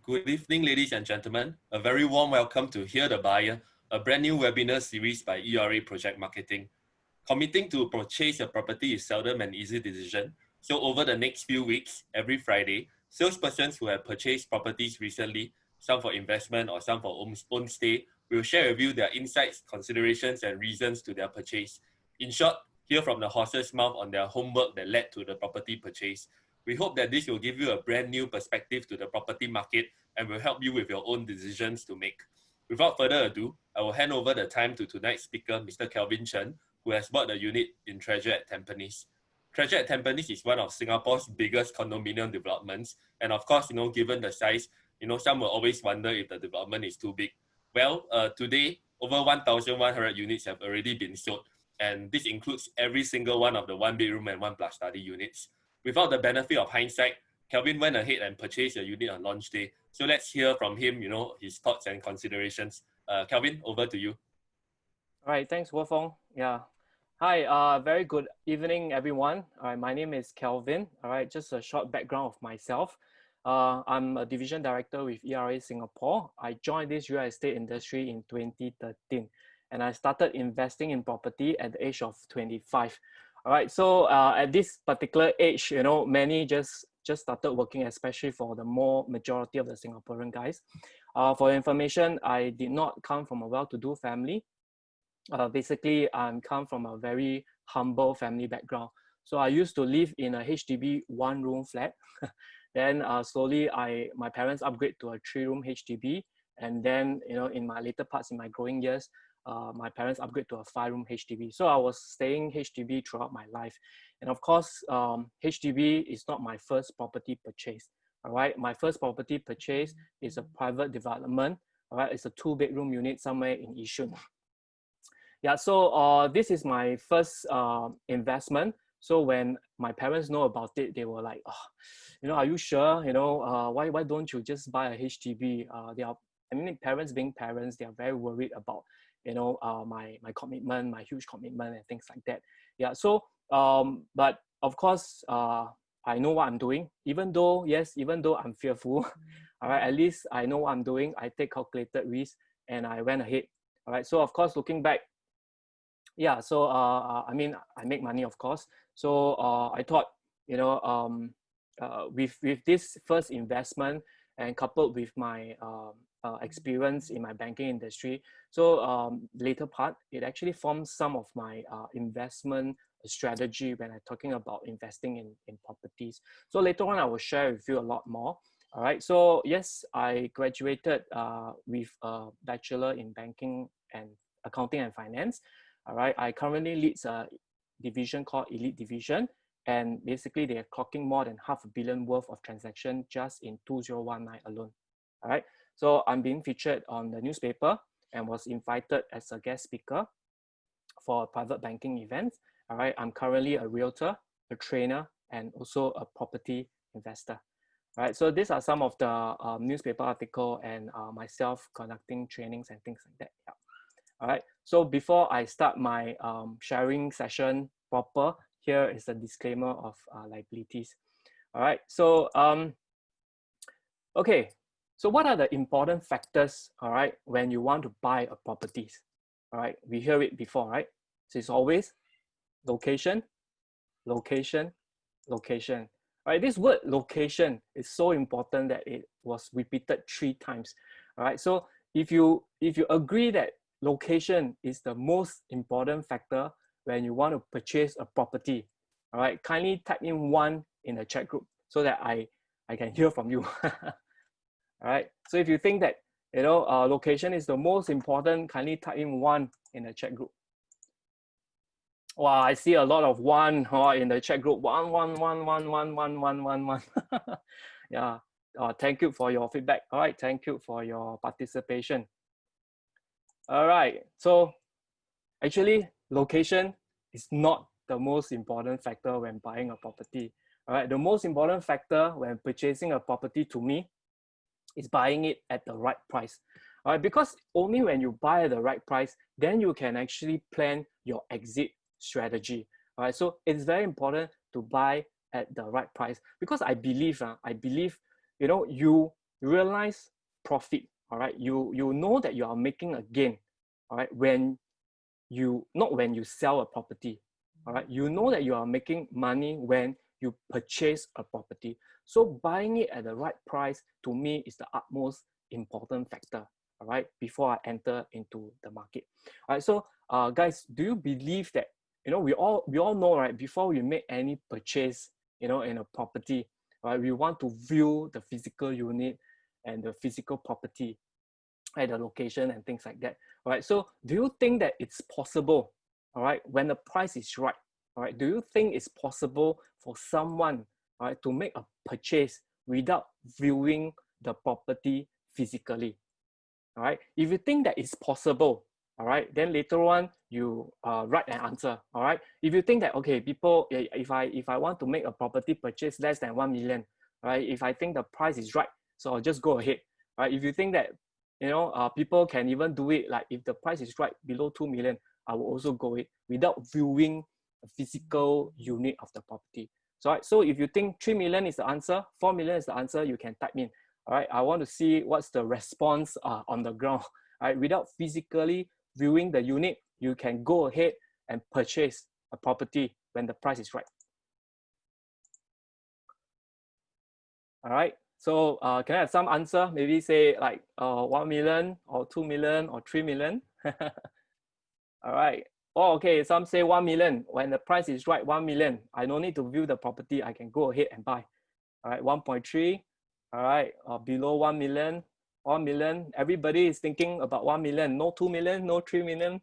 Good evening, ladies and gentlemen. A very warm welcome to Hear the Buyer, a brand new webinar series by ERA Project Marketing. Committing to purchase a property is seldom an easy decision. So over the next few weeks, every Friday, salespersons who have purchased properties recently, some for investment or some for own stay, will share with you their insights, considerations, and reasons to their purchase. In short, hear from the horse's mouth on their homework that led to the property purchase. We hope that this will give you a brand new perspective to the property market and will help you with your own decisions to make. Without further ado, I will hand over the time to tonight's speaker, Mr. Kelvin Chen, who has bought a unit in Treasure at Tampines. Treasure at Tampines is one of Singapore's biggest condominium developments. And of course, given the size, some will always wonder if the development is too big. Well, today, over 1,100 units have already been sold. And this includes every single one of the one-bedroom and one-plus study units. Without the benefit of hindsight, Kelvin went ahead and purchased a unit on launch day. So let's hear from him, his thoughts and considerations. Kelvin, over to you. All right, thanks, Wolfong. Yeah. Hi, very good evening, everyone. All right, my name is Kelvin. All right, just a short background of myself. I'm a division director with ERA Singapore. I joined this real estate industry in 2013, and I started investing in property at the age of 25. All right, so at this particular age, many just started working, especially for the more majority of the Singaporean guys. For information, I did not come from a well-to-do family. Basically, I come from a very humble family background. So I used to live in a HDB one-room flat. Then slowly, my parents upgrade to a three-room HDB. And then, in my later parts, in my growing years, my parents upgrade to a five-room HDB. So I was staying HDB throughout my life. And of course, HDB is not my first property purchase. All right, my first property purchase is a private development. All right, it's a two-bedroom unit somewhere in Yishun. Yeah, so this is my first investment. So when my parents know about it, they were like, oh, are you sure? Why don't you just buy a HDB? Parents being parents, they are very worried about, my commitment, my huge commitment and things like that. Yeah, so, but of course, I know what I'm doing, even though I'm fearful, all right, at least I know what I'm doing. I take calculated risk and I went ahead. All right, so of course, looking back, yeah, so I make money, of course. So I thought, with this first investment and coupled with my experience in my banking industry, so later part, it actually forms some of my investment strategy when I'm talking about investing in properties. So later on, I will share with you a lot more. All right, so yes, I graduated with a bachelor in banking and accounting and finance. All right, I currently lead a division called Elite Division, and basically they are clocking more than $500 million worth of transaction just in 2019 alone. All right, so I'm being featured on the newspaper and was invited as a guest speaker for a private banking event. All right, I'm currently a realtor, a trainer, and also a property investor. All right, so these are some of the newspaper article and myself conducting trainings and things like that. Yeah. All right, so before I start my sharing session proper, here is a disclaimer of liabilities. All right, so, okay, so what are the important factors, all right, when you want to buy a property? All right, we hear it before, right? So it's always location, location, location. All right, this word location is so important that it was repeated 3 times. All right, so if you agree that location is the most important factor when you want to purchase a property, all right, kindly type in 1 in the chat group so that I can hear from you. All right, so if you think that location is the most important, kindly type in 1 in the chat group. Wow, I see a lot of 1 in the chat group. 1, 1, 1, 1, 1, 1, 1, 1, 1. Yeah, thank you for your feedback. All right, thank you for your participation. All right, so actually location is not the most important factor when buying a property. All right, the most important factor when purchasing a property to me is buying it at the right price. All right, because only when you buy at the right price, then you can actually plan your exit strategy. All right, so it's very important to buy at the right price because I believe, you realize profit, all right? You know that you are making a gain, all right, when you, not when you sell a property, all right? You know that you are making money when you purchase a property. So buying it at the right price, to me, is the utmost important factor, all right, before I enter into the market. All right, so guys, do you believe that, you know, we all know, right, before we make any purchase, you know, in a property, right, we want to view the physical unit and the physical property at the location and things like that. All right, so do you think that it's possible, all right, when the price is right, all right, do you think it's possible for someone, all right, to make a purchase without viewing the property physically? All right, if you think that it's possible, all right, then later on you write an answer. All right, if you think that, okay, people, if I want to make a property purchase less than 1 million, all right, if I think the price is right, so I'll just go ahead. All right, if you think that, you know, people can even do it, like if the price is right below 2 million, I will also go it without viewing the physical unit of the property. So, right, so if you think 3 million is the answer, 4 million is the answer, you can type in. All right, I want to see what's the response on the ground. All right, without physically viewing the unit, you can go ahead and purchase a property when the price is right. All right, so can I have some answer? Maybe say like 1 million or 2 million or 3 million. All right. Oh, okay, some say 1 million. When the price is right, 1 million. I don't need to view the property. I can go ahead and buy. All right, 1.3. All right, below 1 million. 1 million. Everybody is thinking about 1 million. No 2 million, no 3 million.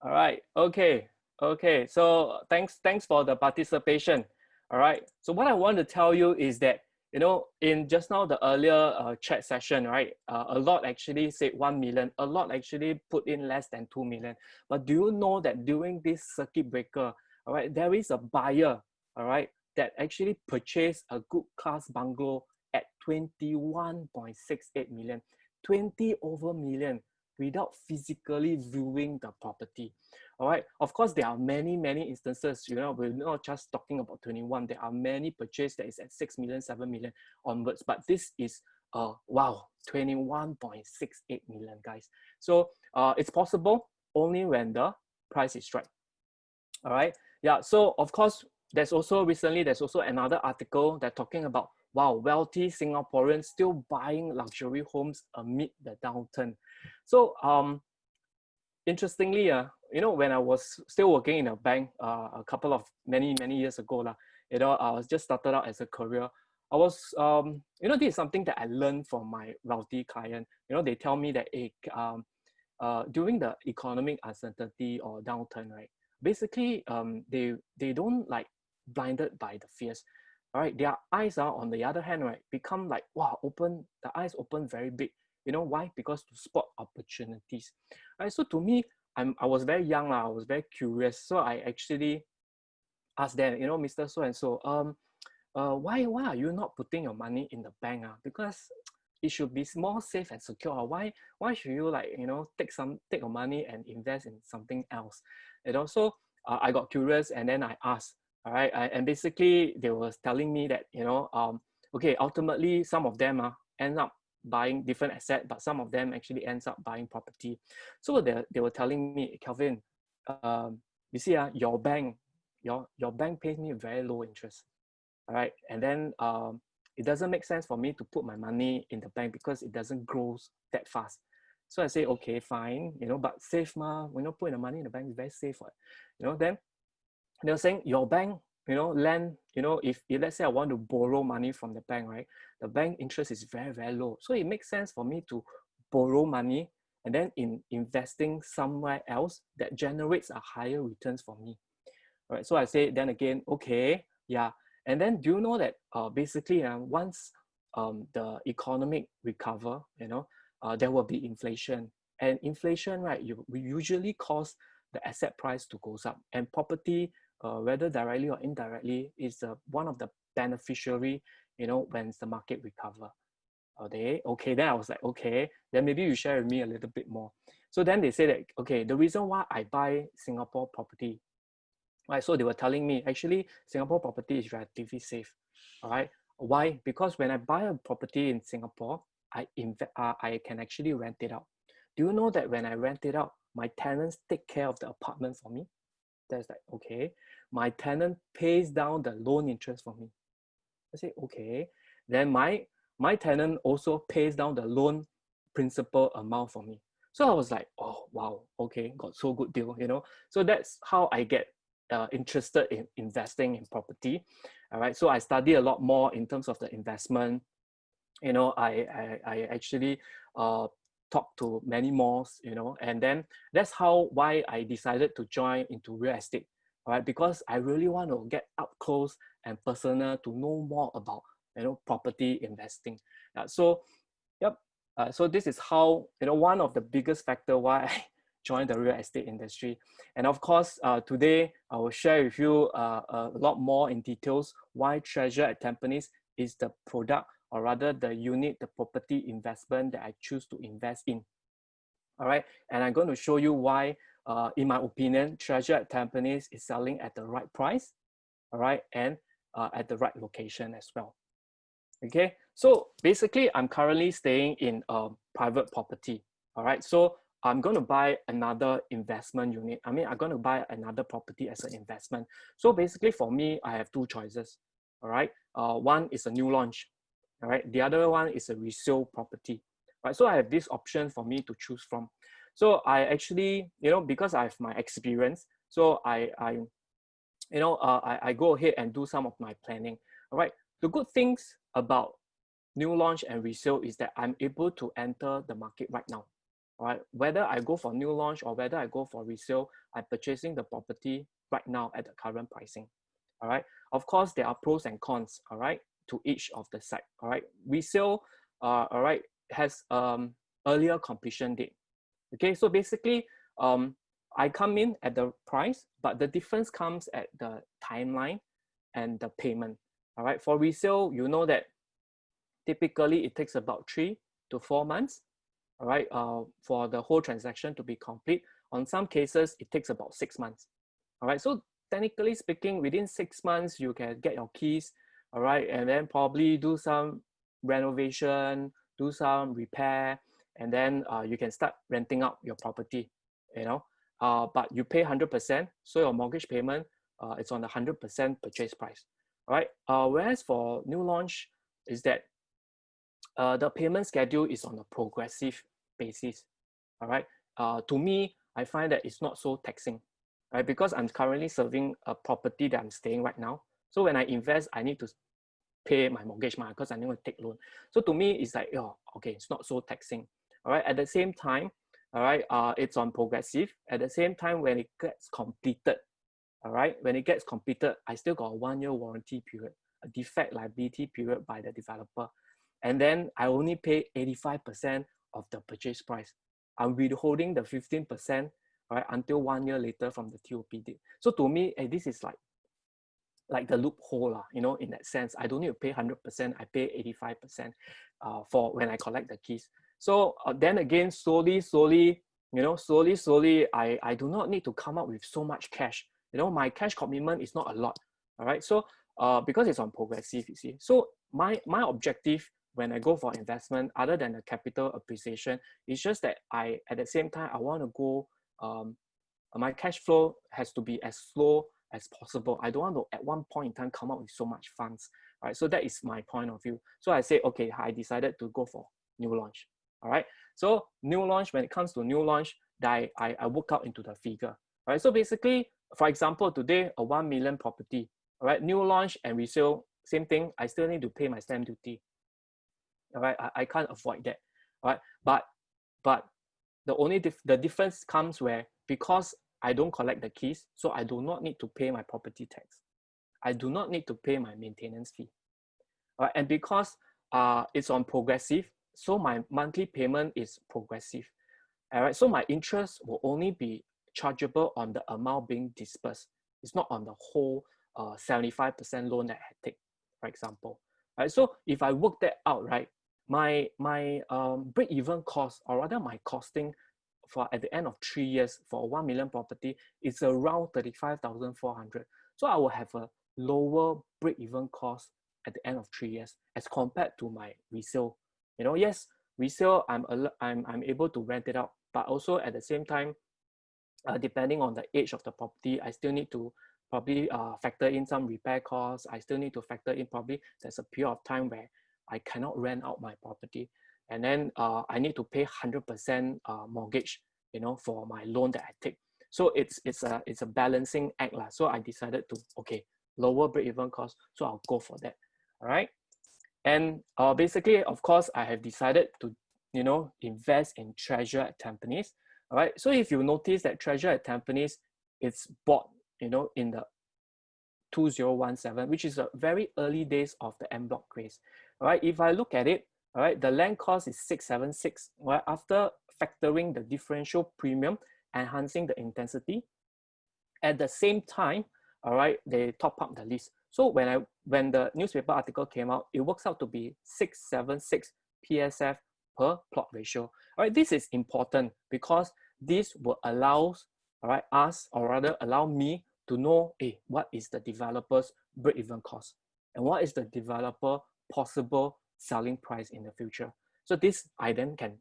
All right, okay. Okay, so thanks for the participation. All right, so what I want to tell you is that, you know, in just now the earlier chat session, right, a lot actually said 1 million, a lot actually put in less than 2 million. But do you know that during this circuit breaker, all right, there is a buyer, all right, that actually purchased a good class bungalow at 21.68 million, 20 over million, without physically viewing the property. All right, of course, there are many instances, you know, we're not just talking about 21. There are many purchases that is at 6 million, 7 million onwards, but this is wow, 21.68 million, guys. So it's possible only when the price is right. All right, yeah, so of course, there's also another article that talking about, wow, wealthy Singaporeans still buying luxury homes amid the downturn. So interestingly, you know, when I was still working in a bank a couple of many years ago, you know, I was just started out as a career. I was, you know, this is something that I learned from my wealthy client. You know, they tell me that during the economic uncertainty or downturn, right, basically, they don't like blinded by the fears. All right, their eyes are, on the other hand, right, become like, wow, open, the eyes open very big. You know why? Because to spot opportunities. Right, so to me, I was very young, I was very curious. So I actually asked them, you know, Mr. So and so, why are you not putting your money in the bank? Because it should be more safe and secure. Why should you, like, you know, take your money and invest in something else? You know, so I got curious, and then I asked. All right, and basically they were telling me that, you know, okay, ultimately some of them end up buying different asset, but some of them actually ends up buying property. So they were telling me, Kelvin, you see, your bank pays me very low interest. All right, and then it doesn't make sense for me to put my money in the bank because it doesn't grow that fast. So I say, okay, fine, you know, but safe you know, putting the money in the bank is very safe, right? You know, then they're saying your bank, you know, lend, you know, if let's say I want to borrow money from the bank, right, the bank interest is very low. So it makes sense for me to borrow money and then investing somewhere else that generates a higher returns for me. All right, so I say then again, okay, yeah. And then do you know that basically once the economic recover, you know, there will be inflation. And inflation, right, we usually cause the asset price to goes up. And property, whether directly or indirectly, is one of the beneficiary, you know, when the market recover. Okay, then I was like, okay, then maybe you share with me a little bit more. So then they say that, okay, the reason why I buy Singapore property right? So they were telling me, actually, Singapore property is relatively safe, all right? Why? Because when I buy a property in Singapore, I can actually rent it out. Do you know that when I rent it out, my tenants take care of the apartment for me? That's like, okay. My tenant pays down the loan interest for me. I say, okay. Then my tenant also pays down the loan principal amount for me. So I was like, oh wow, okay, got so good deal, you know. So that's how I get interested in investing in property. All right. So I study a lot more in terms of the investment. You know, I actually talk to many malls, you know, and then that's how why I decided to join into real estate, right? Because I really want to get up close and personal to know more about, you know, property investing. So yep. So this is how, you know, one of the biggest factor why I joined the real estate industry. And of course, today I will share with you a lot more in details why Treasure at Tampines is the product, or rather the unit, the property investment that I choose to invest in. All right. And I'm going to show you why, in my opinion, Treasure at Tampines is selling at the right price, all right, and at the right location as well. Okay, so basically I'm currently staying in a private property. All right, so I'm going to buy another investment unit. I mean, I'm going to buy another property as an investment. So basically for me, I have two choices. All right, one is a new launch. All right, the other one is a resale property. All right, so I have this option for me to choose from. So I actually, you know, because I have my experience, so I you know, I go ahead and do some of my planning. All right. The good things about new launch and resale is that I'm able to enter the market right now. All right. Whether I go for new launch or whether I go for resale, I'm purchasing the property right now at the current pricing. All right. Of course, there are pros and cons. All right, to each of the side. All right. Resale, all right, has earlier completion date. Okay, so basically, I come in at the price, but the difference comes at the timeline and the payment. All right, for resale, you know that typically it takes about 3 to 4 months. All right, for the whole transaction to be complete. On some cases, it takes about 6 months. All right, so technically speaking, within 6 months, you can get your keys. All right, and then probably do some renovation, do some repair, and then you can start renting out your property. You know, but you pay 100%, so your mortgage payment it's on the 100% purchase price. All right, whereas for new launch is that the payment schedule is on a progressive basis. All right. To me, I find that it's not so taxing, right? Because I'm currently serving a property that I'm staying right now. So when I invest, I need to pay my mortgage because I need to take loan. So to me, it's like, oh, okay, it's not so taxing. All right. At the same time, all right, it's on progressive. At the same time, when it gets completed, all right, when it gets completed, I still got a 1 year warranty period, a defect liability period by the developer. And then I only pay 85% of the purchase price. I'm withholding the 15%, right, until 1 year later from the TOP date. So to me, this is like the loophole, you know, in that sense. I don't need to pay 100%, I pay 85% for when I collect the keys. So then again, slowly, you know, slowly, I do not need to come up with so much cash. You know, my cash commitment is not a lot. All right. So because it's on progressive, you see. So my objective when I go for investment, other than the capital appreciation, is just that at the same time, I want to go, my cash flow has to be as slow as possible. I don't want to at one point in time come up with so much funds, right? So that is my point of view. So I say, okay, I decided to go for new launch. All right. So new launch, when it comes to new launch, I work out into the figure. All right. So basically, for example, today a 1 million property. All right. New launch and resale, same thing. I still need to pay my stamp duty. All right. I can't avoid that. All right. But the difference comes where, because I don't collect the keys, so I do not need to pay my property tax. I do not need to pay my maintenance fee. All right, and because it's on progressive, so my monthly payment is progressive. All right, so my interest will only be chargeable on the amount being dispersed. It's not on the whole 75% loan that I take, for example. All right, so if I work that out, right, my break-even cost, or rather my costing, for at the end of 3 years for 1 million property, it's around 35,400. So I will have a lower break-even cost at the end of 3 years as compared to my resale. You know, yes, resale, I'm able to rent it out, but also at the same time, depending on the age of the property, I still need to probably factor in some repair costs. I still need to factor in probably there's a period of time where I cannot rent out my property. And then I need to pay 100% mortgage, you know, for my loan that I take. So it's a balancing act lah. So I decided to, okay, lower break-even cost. So I'll go for that. All right. And basically, of course, I have decided to, you know, invest in Treasure at Tampines. All right. So if you notice that Treasure at Tampines, it's bought, you know, in the 2017, which is the very early days of the en bloc craze. All right. If I look at it, all right, the land cost is 676. Right, after factoring the differential premium, enhancing the intensity, at the same time, all right, they top up the lease. So when the newspaper article came out, it works out to be 676 PSF per plot ratio. All right, this is important because this will allow, all right, us, or rather allow me to know, hey, what is the developer's break-even cost and what is the developer possible selling price in the future. So this I then can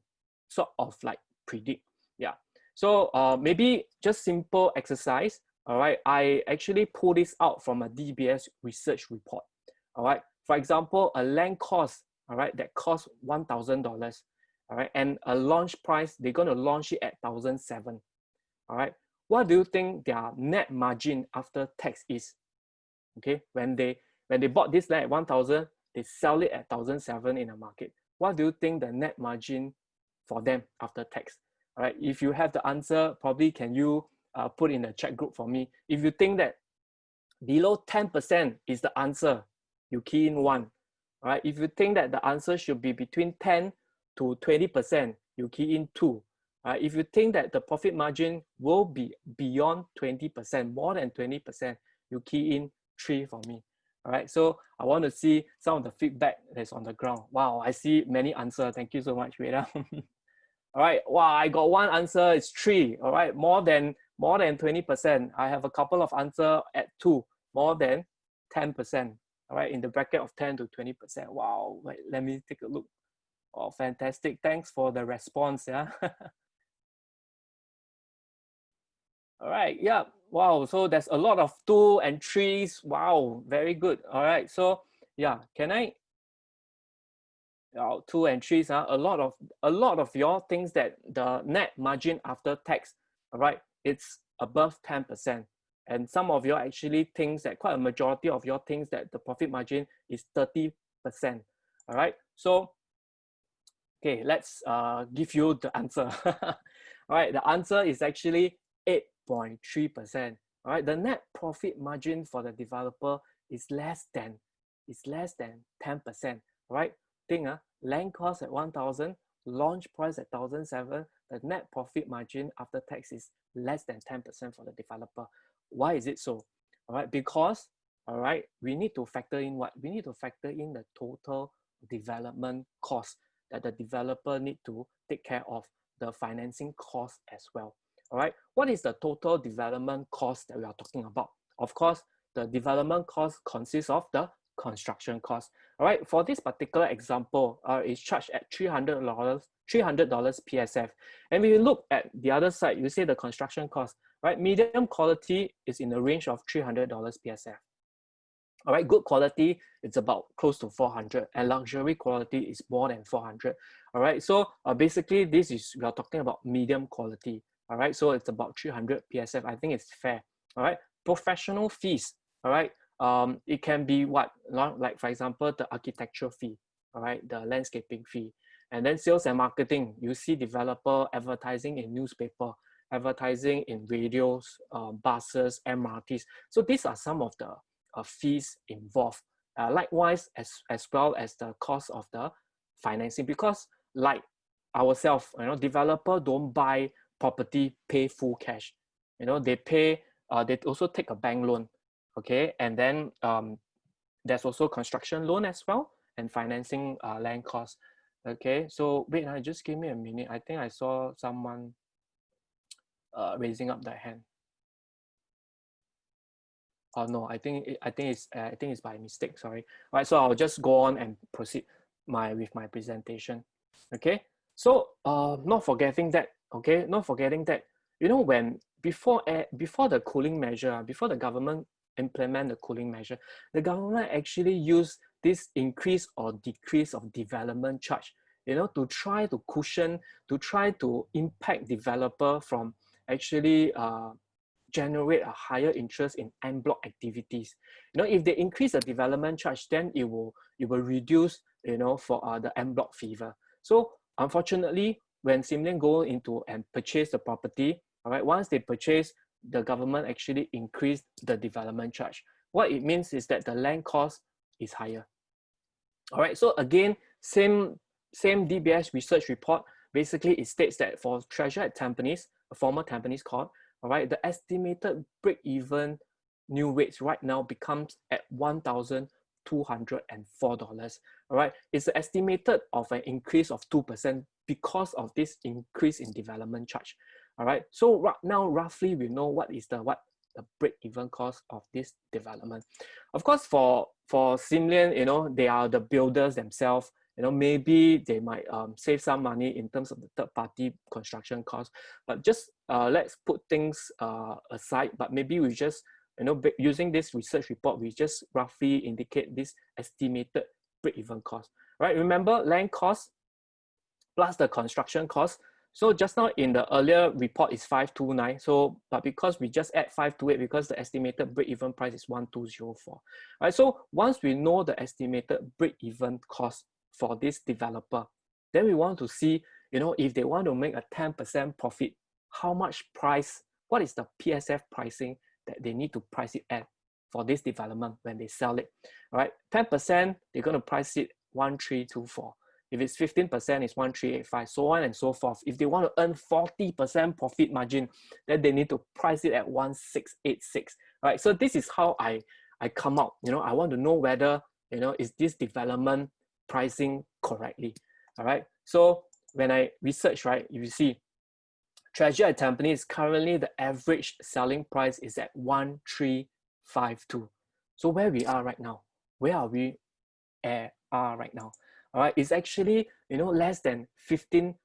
sort of like predict. Yeah. So maybe just simple exercise. All right, I actually pull this out from a DBS research report. All right, for example, a land cost, all right, that costs $1,000. All right, and a launch price, they're going to launch it at 1,007. All right, what do you think their net margin after tax is? Okay, when they bought this land at 1,000, they sell it at 1,007 in the market. What do you think the net margin for them after tax? All right, if you have the answer, probably can you put in the chat group for me. If you think that below 10% is the answer, you key in 1. All right, if you think that the answer should be between 10 to 20%, you key in 2. All right, if you think that the profit margin will be beyond 20%, more than 20%, you key in 3 for me. All right, so I want to see some of the feedback that's on the ground. Wow, I see many answers. Thank you so much, Veda. All right, wow, I got one answer, it's 3. All right, more than 20%. I have a couple of answers at 2, more than 10%. All right, in the bracket of 10 to 20%. Wow, wait, let me take a look. Oh, fantastic. Thanks for the response. Yeah. All right, yeah. Wow, so there's a lot of 2 and 3s. Wow, very good. All right, so yeah, can I 2 and 3s, a lot of your things that the net margin after tax, all right, it's above 10%. And some of your actually thinks that quite a majority of your thinks that the profit margin is 30%. All right, so okay, let's give you the answer. All right, the answer is actually 8.3%. All right, the net profit margin for the developer is less than 10%. All right, think land cost at 1,000, launch price at 1,007, the net profit margin after tax is less than 10% for the developer. Why is it so? All right, because all right, we need to factor in what? We need to factor in the total development cost that the developer need to take care of, the financing cost as well. All right, what is the total development cost that we are talking about? Of course, the development cost consists of the construction cost. All right, for this particular example, it's charged at $300 PSF. And when you look at the other side, you see the construction cost, right? Medium quality is in the range of $300 PSF. All right, good quality, it's about close to 400, and luxury quality is more than 400. All right, so basically we are talking about medium quality. All right, so it's about 300 PSF. I think it's fair. All right, professional fees. All right, it can be what, like for example, the architectural fee. All right, the landscaping fee, and then sales and marketing. You see developer advertising in newspaper, advertising in radios, buses, MRTs. So these are some of the fees involved. Likewise, as well as the cost of the financing, because like ourselves, developer don't buy property, pay full cash. They pay, they also take a bank loan, okay? And then there's also construction loan as well, and financing land costs, okay? So wait, just give me a minute. I think I saw someone. raising up their hand? Oh no, I think it's by mistake. Sorry. All right, so I'll just go on and proceed with my presentation. Okay. So not forgetting that. Okay, not forgetting that. You know, when before the cooling measure, before the government implement the cooling measure, the government actually use this increase or decrease of development charge, you know, to try to cushion, to try to impact developer from actually generate a higher interest in en bloc activities. You know, if they increase the development charge, then it will reduce, you know, for the en bloc fever. So unfortunately, when Sim Lim go into and purchase the property, all right, once they purchase, the government actually increased the development charge. What it means is that the land cost is higher. All right, so again, same DBS research report. Basically, it states that for Treasure at Tampines, a former Tampines court, all right, the estimated break-even new rates right now becomes at $1,204. All right, it's estimated of an increase of 2% because of this increase in development charge. All right, so right now, roughly, we know what the break-even cost of this development. Of course, for Sim Lim, you know, they are the builders themselves. You know, maybe they might save some money in terms of the third-party construction cost. But just let's put things aside. But maybe we just, you know, using this research report, we just roughly indicate this estimated break-even cost. Right? Remember, land cost plus the construction cost. So just now in the earlier report is 529. So, but because we just add 528 because the estimated break-even price is 1204. Right. So once we know the estimated break-even cost for this developer, then we want to see, you know, if they want to make a 10% profit, how much price, what is the PSF pricing that they need to price it at for this development when they sell it. All right. 10%, they're going to price it 1324. If it's 15%, it's 1385, so on and so forth. If they want to earn 40% profit margin, then they need to price it at 1686. Right. So this is how I come out. You know, I want to know whether, you know, is this development pricing correctly. All right. So when I research, right, you see Treasure at Tampines, currently the average selling price is at 1352. So where we are right now, where are we are right now? All right, it's actually, you know, less than 15%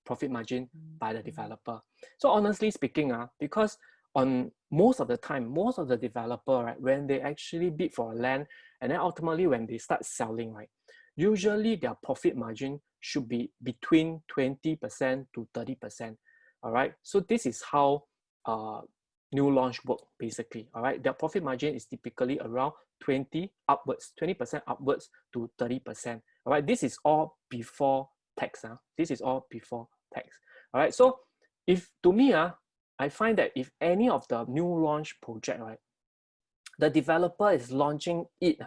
profit margin by the developer. So honestly speaking, because on most of the time, most of the developer, right, when they actually bid for land and then ultimately when they start selling, right, usually their profit margin should be between 20% to 30%. All right, so this is how new launch work basically. All right, their profit margin is typically around 20% upwards to 30%. All right, this is all before tax. This is all before tax. All right, so if to me, I find that if any of the new launch project, right, the developer is launching it,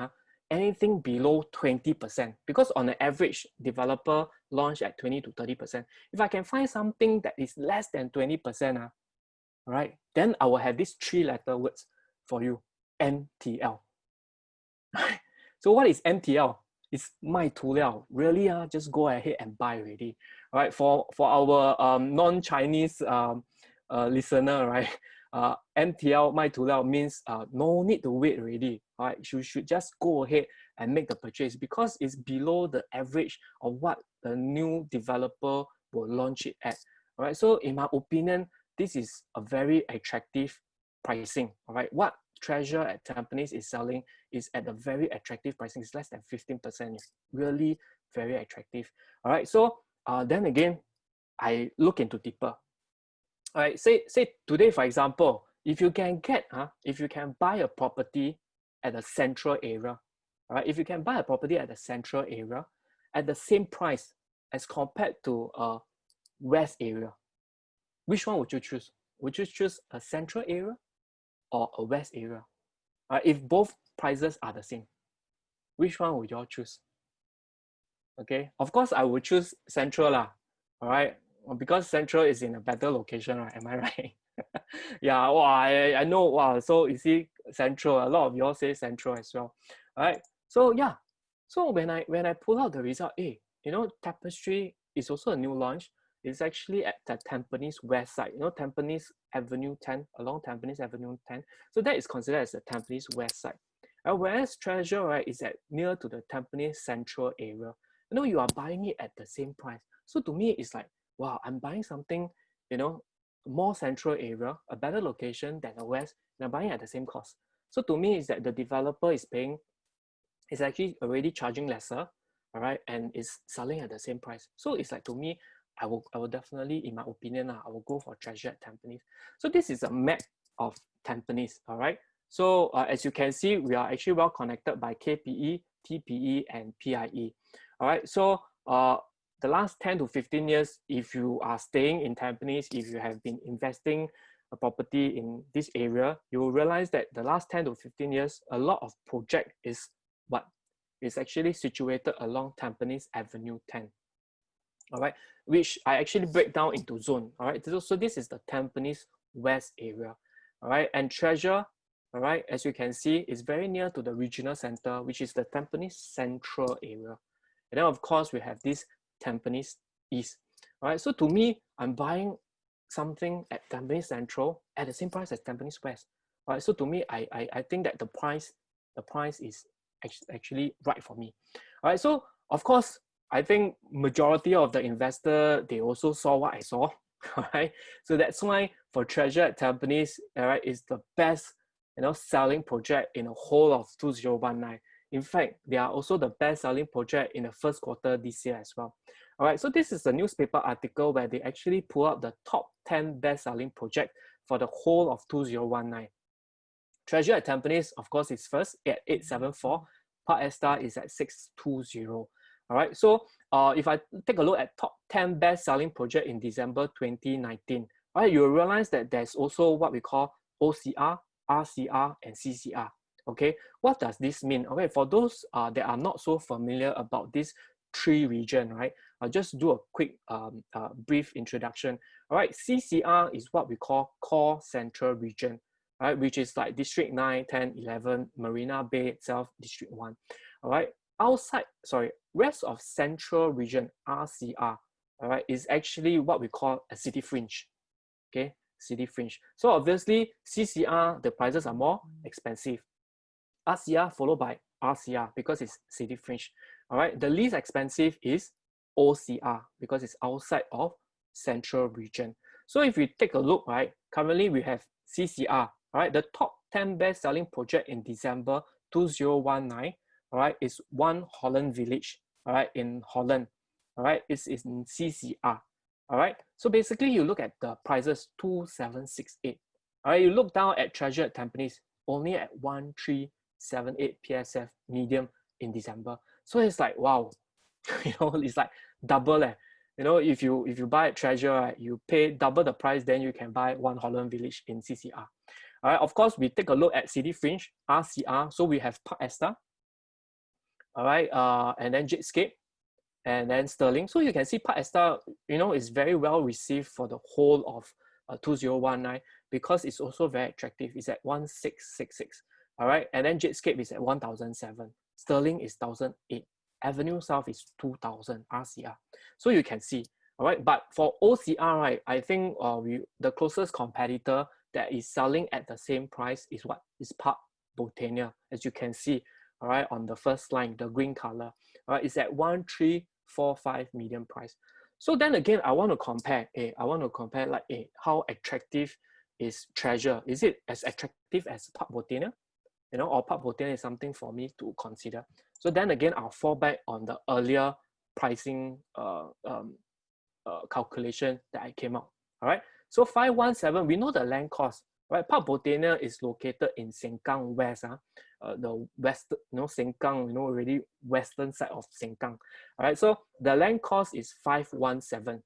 anything below 20%, because on the average, developer launch at 20 to 30%. If I can find something that is less than 20%, all right, then I will have these 3-letter words for you, MTL. So what is MTL? It's 卖涂料. Really, just go ahead and buy already. All right, for our non-Chinese listener, right? MTL 卖涂料 means no need to wait already. All right, you should just go ahead and make the purchase because it's below the average of what the new developer will launch it at. All right, so in my opinion, this is a very attractive pricing. All right, what Treasure at Tampines is selling is at a very attractive pricing. It's less than 15%. It's really very attractive. All right, so then again, I look into deeper. All right, say today, for example, if you can buy a property at a central area, all right, if you can buy a property at the central area at the same price as compared to a west area, which one would you choose? Would you choose a central area or a west area? If both prices are the same, which one would you all choose? Okay, of course I would choose central lah. All right, because central is in a better location, right? Am I right? Yeah, well, I know. Wow, so you see, central. A lot of y'all say central as well. All right, so yeah, so when I pull out the result, you know, Tapestry is also a new launch. is actually at the Tampines West side, Tampines Avenue 10, along Tampines Avenue 10. So that is considered as the Tampines West side. Whereas Treasure, right, is at near to the Tampines Central area. You are buying it at the same price. So to me, it's like, wow, I'm buying something, more central area, a better location than the West, and I'm buying at the same cost. So to me, is that the developer is actually already charging lesser, all right, and is selling at the same price. So it's like, to me, I will definitely, in my opinion, I will go for Treasure at Tampines. So this is a map of Tampines, all right. So as you can see, we are actually well connected by KPE, TPE, and PIE. All right. So the last 10 to 15 years, if you are staying in Tampines, if you have been investing a property in this area, you will realize that the last 10 to 15 years, a lot of project is actually situated along Tampines Avenue 10. All right, which I actually break down into zone. All right, so this is the Tampines West area. All right, and Treasure, all right, as you can see, is very near to the regional center, which is the Tampines Central area. And then of course we have this Tampines East. All right, so to me, I'm buying something at Tampines Central at the same price as Tampines West. All right, so to me, I think that the price is actually right for me. All right, so of course, I think majority of the investor, they also saw what I saw. All right, so that's why for Treasure at Tampines, all right, is the best selling project in the whole of 2019. In fact, they are also the best selling project in the first quarter this year as well. All right, so this is a newspaper article where they actually pull out the top 10 best selling project for the whole of 2019. Treasure at Tampines, of course, is first at 874. Park Esta is at 620. All right, so if I take a look at top 10 best selling project in December 2019, all right, you will realize that there's also what we call OCR, RCR, and CCR. Okay, what does this mean? Okay, for those that are not so familiar about this three region, right, I'll just do a quick brief introduction. All right, CCR is what we call core central region, right, which is like District 9, 10, 11, Marina Bay itself, District 1. All right, rest of central region, RCR, all right, is actually what we call a city fringe. Okay, city fringe. So obviously, CCR, the prices are more expensive. RCR followed by RCR because it's city fringe. All right, the least expensive is OCR because it's outside of central region. So if you take a look, right, currently we have CCR, all right, the top 10 best selling project in December 2019, all right, is One Holland Village, all right, in Holland, all right, it's in CCR, all right. So basically you look at the prices 2768, all right, you look down at Treasure at Tampines, only at 1378 PSF medium in December. So it's like, wow, it's like double. If you buy a Treasure, right, you pay double the price, then you can buy One Holland Village in CCR. All right, of course, we take a look at City Fringe, RCR. So we have Park Esta, all right, and then Jadescape, and then Sterling. So you can see Park Esta, is very well received for the whole of 2019 because it's also very attractive. It's at 1666. All right, and then Jadescape is at 1007. Sterling is 1008. Avenue South is 2000 RCR. So you can see, all right. But for OCR, right, I think the closest competitor that is selling at the same price is Park Botania, as you can see, all right, on the first line, the green color, all right, it's at 1345 medium price. So then again, I want to compare, how attractive is Treasure? Is it as attractive as Park Botania? Or Park Botania is something for me to consider. So then again, I'll fall back on the earlier pricing calculation that I came out. All right. So 517, we know the land cost, right? Park Botania is located in Sengkang West, the west, Sengkang, already western side of Sengkang. All right. So the land cost is 517.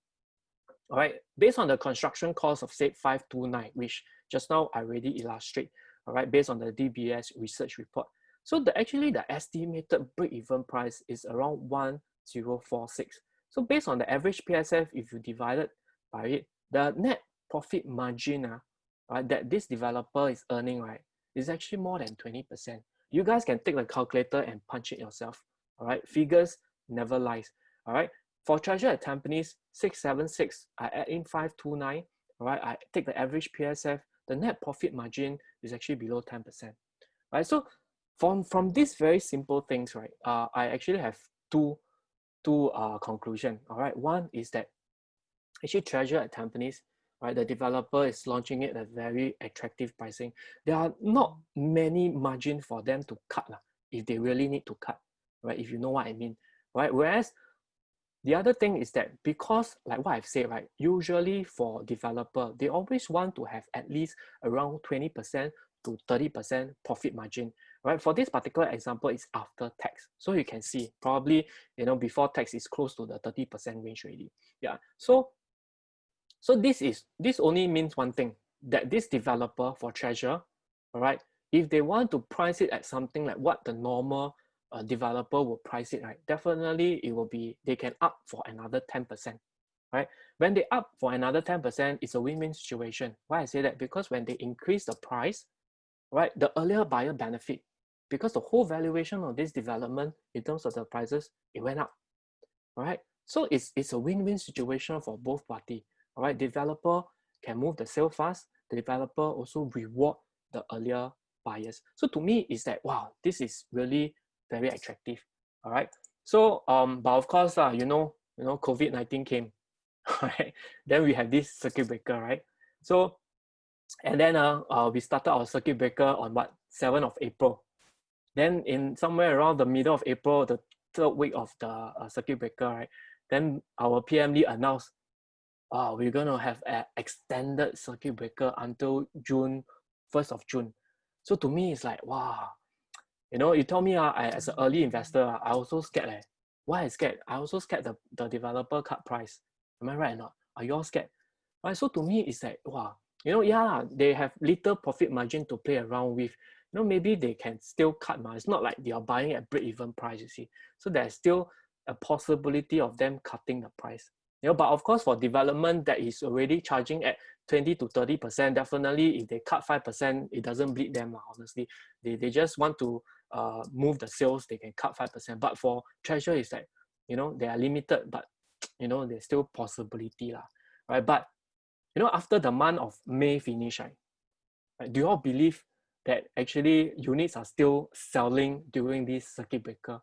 All right. Based on the construction cost of say 529, which just now I already illustrate. All right, based on the DBS research report. So the estimated break-even price is around 1046. So based on the average PSF, if you divide it by it, the net profit margin right, that this developer is earning, right, is actually more than 20%. You guys can take the calculator and punch it yourself. All right, figures never lies. All right, For Treasure at Tampines 676, I add in 529. All right, I take the average PSF. The net profit margin is actually below 10%. Right, so from these very simple things, right, I actually have two conclusion. All right, one is that actually Treasure at Tampines, right, the developer is launching it at very attractive pricing. There are not many margin for them to cut if they really need to cut, right, if you know what I mean, right? Whereas the other thing is that because, like what I've said, right, usually for developer, they always want to have at least around 20% to 30% profit margin, right? For this particular example, it's after tax. So you can see probably, before tax is close to the 30% range already. Yeah. So this only means one thing, that this developer for Treasure, all right, if they want to price it at something like what the normal developer will price it, right, definitely it will be, they can up for another 10%, right? When they up for another 10%, it's a win-win situation. Why I say that? Because when they increase the price, right, the earlier buyer benefit, because the whole valuation of this development in terms of the prices, it went up, all right? So it's a win-win situation for both parties, all right? Developer can move the sale fast, the developer also reward the earlier buyers. So to me, it's that, wow, this is really very attractive, all right? So, but of course, COVID-19 came, right? Then we have this circuit breaker, right? So, and then we started our circuit breaker on what, 7th of April. Then in somewhere around the middle of April, the third week of the circuit breaker, right? Then our PM Lee announced, we're going to have an extended circuit breaker until 1st of June. So to me, it's like, wow, you told me as an early investor, I also scared. Why I scared? I also scared the developer cut price. Am I right or not? Are you all scared? Right? So to me, it's like, wow, yeah, they have little profit margin to play around with. Maybe they can still cut. It's not like they are buying at break-even price, you see. So there's still a possibility of them cutting the price. But of course, for development that is already charging at 20 to 30%, definitely if they cut 5%, it doesn't bleed them, honestly. They just want to move the sales, they can cut 5%. But for Treasure, it's like, they are limited, but there's still possibility, right? But after the month of May finish, right, do you all believe that actually units are still selling during this circuit breaker?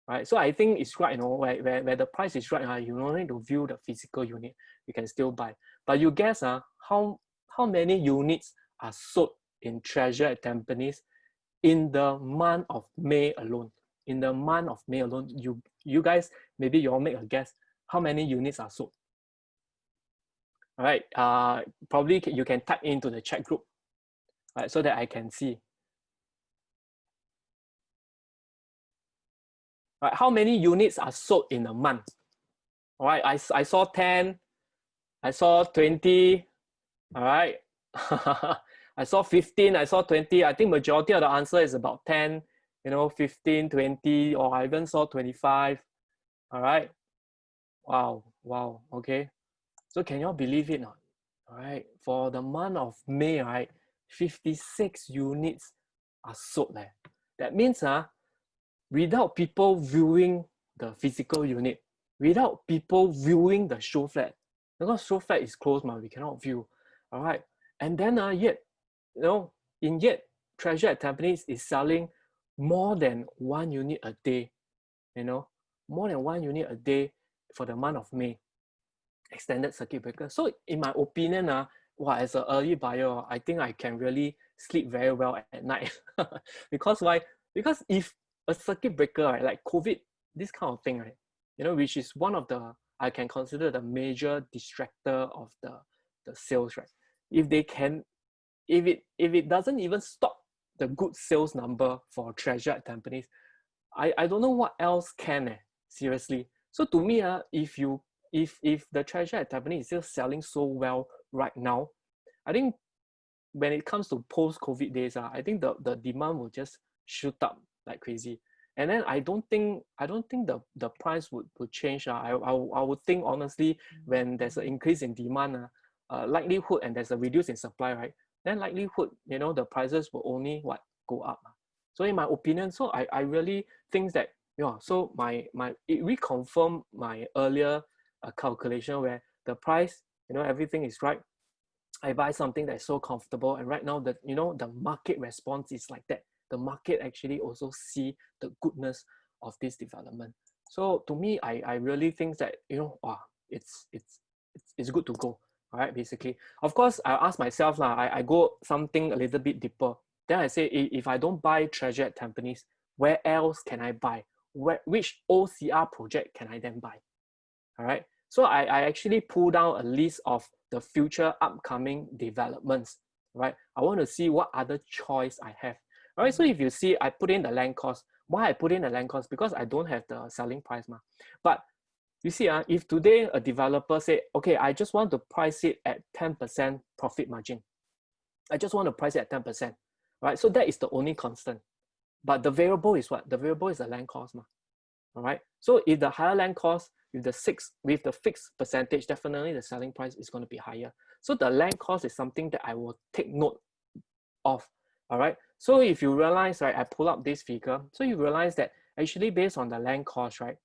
Right, so I think it's right, where the price is right, you don't need to view the physical unit, you can still buy. But you guess how many units are sold in Treasure at Tampines in the month of May alone? In the month of May alone, you guys, maybe you all make a guess, how many units are sold? All right, probably you can type into the chat group, right, so that I can see. Right, how many units are sold in a month? All right, I saw 10, I saw 20, all right. I saw 15, I saw 20. I think majority of the answer is about 10, 15, 20, or I even saw 25. All right. Wow. Okay. So can y'all believe it? All right. For the month of May, right, 56 units are sold there. That means without people viewing the physical unit, without people viewing the show flat, because show flat is closed, we cannot view. All right. And then yet Treasure at Tampines is selling more than 1 unit a day, more than 1 unit a day for the month of May, extended circuit breaker. So in my opinion, as an early buyer, I think I can really sleep very well at night. Because why? Because if a circuit breaker, right, like COVID, this kind of thing, right, which is one of the, I can consider the major distractor of the sales, right? If it doesn't even stop the good sales number for Treasure at Tampines, I don't know what else can, seriously. So to me, if the Treasure at Tampines is still selling so well right now, I think when it comes to post-COVID days, I think the demand will just shoot up like crazy. And then I don't think the price would change. I would think, honestly, when there's an increase in demand, likelihood, and there's a reduce in supply, right, then likelihood, the prices will only go up. So in my opinion, so I really think that Yeah, so it reconfirmed my earlier calculation where the price, everything is right. I buy something that's so comfortable, and right now the market response is like that. The market actually also see the goodness of this development. So to me, I really think that it's good to go. All right, basically. Of course, I ask myself lah. I go something a little bit deeper. Then I say, if I don't buy Treasure at Tampines, where else can I buy? Which OCR project can I then buy? All right. So I actually pull down a list of the future upcoming developments, right? I want to see what other choice I have. All right. So if you see, I put in the land cost. Why I put in the land cost? Because I don't have the selling price, ma. But you see, if today a developer say, okay, I just want to price it at 10% profit margin. I just want to price it at 10%, right? So that is the only constant. But the variable is what? The variable is the land cost, ma. All right. So if the higher land cost with the fixed percentage, definitely the selling price is going to be higher. So the land cost is something that I will take note of. All right. So if you realize, right, I pull up this figure. So you realize that actually based on the land cost, right,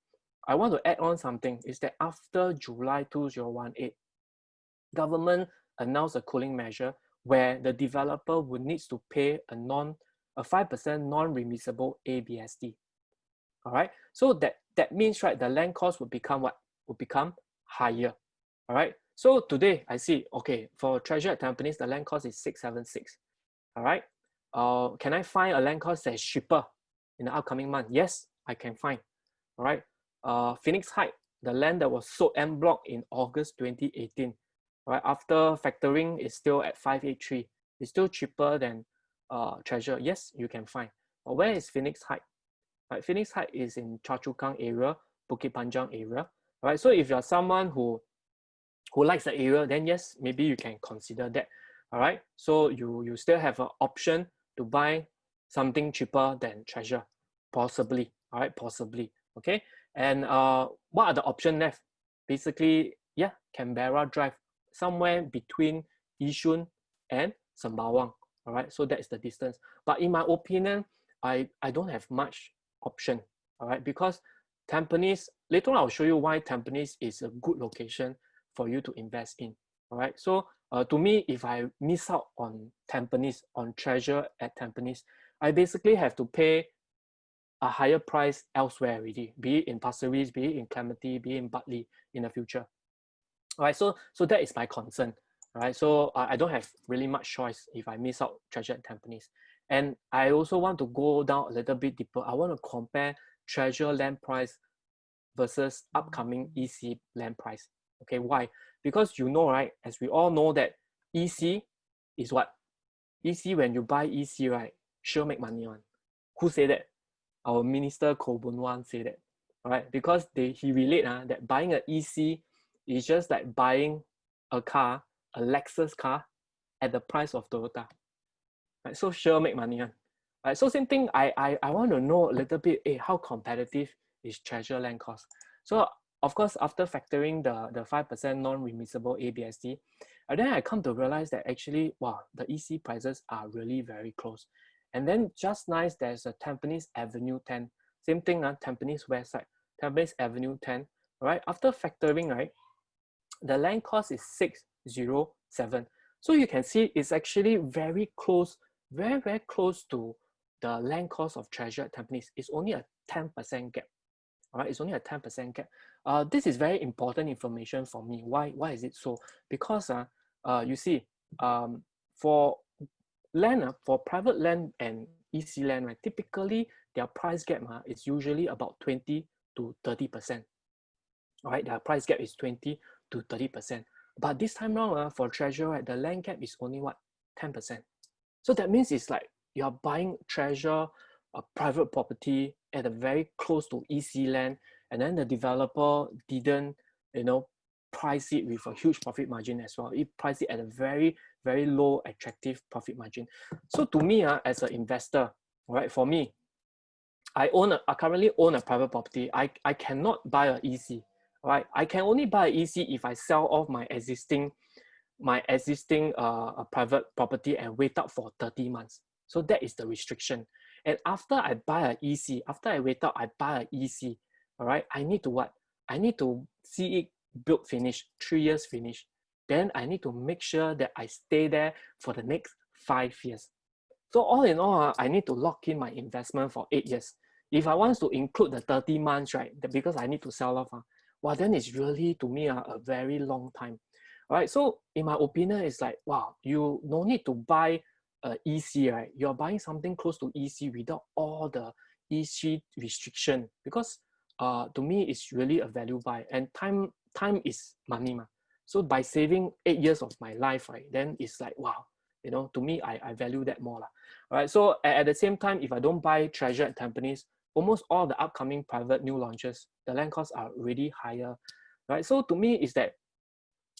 I want to add on something is that after July 2018, government announced a cooling measure where the developer would need to pay a 5% non-remissible ABSD. All right. So that means, right, the land cost would become what? Would become higher. All right. So today I see, okay, for Treasure at Tampines, the land cost is 676. All right. Can I find a land cost that is cheaper in the upcoming month? Yes, I can find. All right. Phoenix Heights, the land that was sold en bloc in August 2018. All right. After factoring, is still at 583. It's still cheaper than Treasure. Yes, you can find. But where is Phoenix Heights? Right, Phoenix Heights is in Choa Chu Kang area, Bukit Panjang area. All right, so if you're someone who likes the area, then yes, maybe you can consider that. All right, so you still have an option to buy something cheaper than Treasure, possibly. All right, possibly. Okay, and what are the options left? Basically, yeah, Canberra Drive, somewhere between Yishun and Sembawang. All right, so that's the distance. But in my opinion, I don't have much option, all right, because Tampines, later on I'll show you why Tampines is a good location for you to invest in. All right, so to me, if I miss out on Tampines, on Treasure at Tampines, I basically have to pay a higher price elsewhere already, be it in Pasir Ris, be it in Clementi, be it in Bartley in the future. All right, so that is my concern. All right, so I don't have really much choice if I miss out Treasure at Tampines. And I also want to go down a little bit deeper. I want to compare Treasure land price versus upcoming EC land price. Okay, why? Because right, as we all know that EC is what? EC, when you buy EC, right, sure make money on. Who say that? Our Minister Koh Boon Wan say that. All right, because he relate that buying an EC is just like buying a car, a Lexus car, at the price of Toyota. Right, so sure make money on. Right, so same thing, I want to know a little bit, how competitive is Treasure land cost? So of course, after factoring the 5% non-remissible ABSD, then I come to realize that actually, wow, the EC prices are really very close. And then just nice, there's a Tampines Avenue 10. Same thing, Tampines West Side, Tampines Avenue 10. Right, after factoring, right, the land cost is 607. So you can see it's actually very close, very, very close to the land cost of Treasure at Tampines. It's only a 10% gap. All right, it's only a 10% gap. This is very important information for me. Why is it so? Because you see, for land, for private land and EC land, right, typically their price gap is usually about 20 to 30%. All right, their price gap is 20 to 30%. But this time around, for Treasure, right, the land gap is only what? 10%. So that means it's like you're buying Treasure, a private property at a very close to EC land, and then the developer didn't, price it with a huge profit margin as well. It priced it at a very, very low attractive profit margin. So to me, as an investor, right, for me, I currently own a private property. I cannot buy an EC. Right, I can only buy an EC if I sell off my existing private property and wait up for 30 months. So that is the restriction. And after I buy an EC, after I wait out, I buy an EC, all right, I need to what? I need to see it built finish, 3 years finish. Then I need to make sure that I stay there for the next 5 years. So all in all, I need to lock in my investment for 8 years. If I want to include the 30 months, right, because I need to sell off, well, then it's really, to me, a very long time. All right, so in my opinion, it's like, wow, you no need to buy EC, right? You're buying something close to EC without all the EC restriction, because to me, it's really a value buy, and time is money. So by saving 8 years of my life, right, then it's like, wow, you know, to me, I value that more. All right, so at the same time, if I don't buy Treasure at Tampines, almost all the upcoming private new launches, the land costs are really higher, right? So to me, is that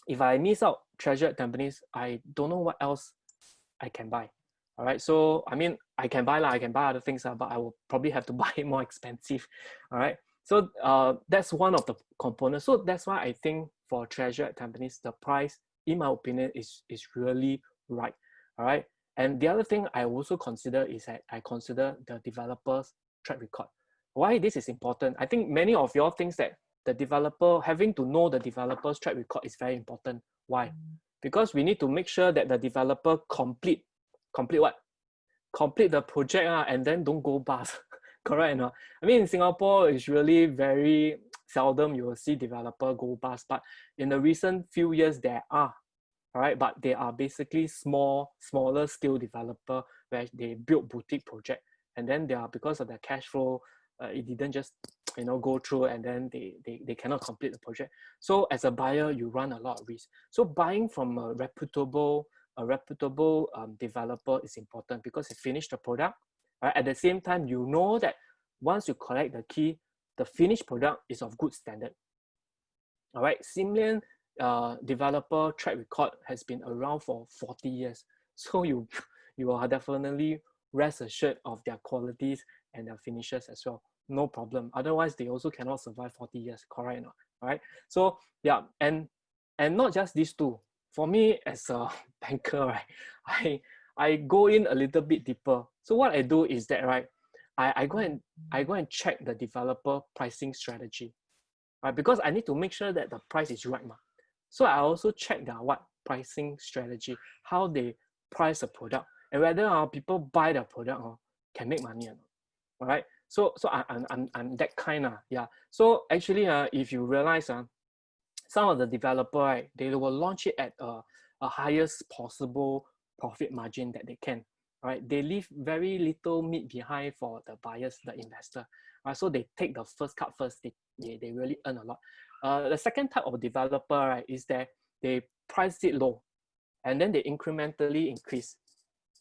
if I miss out Treasure at Tampines, I don't know what else I can buy. All right, so I mean, I can buy other things, but I will probably have to buy it more expensive. All right, so that's one of the components. So that's why I think for Treasure at Tampines, the price, in my opinion, is really right. All right, and the other thing I also consider is that I consider the developer's track record. Why this is important? I think many of y'all thinks that the developer, having to know the developer's track record is very important. Why? Because we need to make sure that the developer complete what? Complete the project and then don't go bust. Correct? No? I mean, in Singapore, it's really very seldom you will see developer go bust, but in the recent few years, there are. All right, but they are basically smaller scale developer where they build boutique project, and then they are, because of their cash flow, it didn't just go through, and then they cannot complete the project. So as a buyer, you run a lot of risk. So buying from a reputable developer is important, because they finish the product. Right? At the same time, you know that once you collect the key, the finished product is of good standard. All right, Simlian developer track record has been around for 40 years. So you are definitely rest assured of their qualities and their finishes as well. No problem. Otherwise, they also cannot survive 40 years, correct? All right. So yeah, and not just these two. For me as a banker, right, I go in a little bit deeper. So what I do is that, right, I go and check the developer pricing strategy. Right, because I need to make sure that the price is right. So I also check their pricing strategy, how they price a product, and whether people buy the product can make money or not. All right. So I'm that kind of, yeah. So actually if you realize some of the developer, right, they will launch it at a highest possible profit margin that they can. Right, they leave very little meat behind for the buyers, the investor. Right, so they take the first cut first. They really earn a lot. The second type of developer, right, is that they price it low, and then they incrementally increase,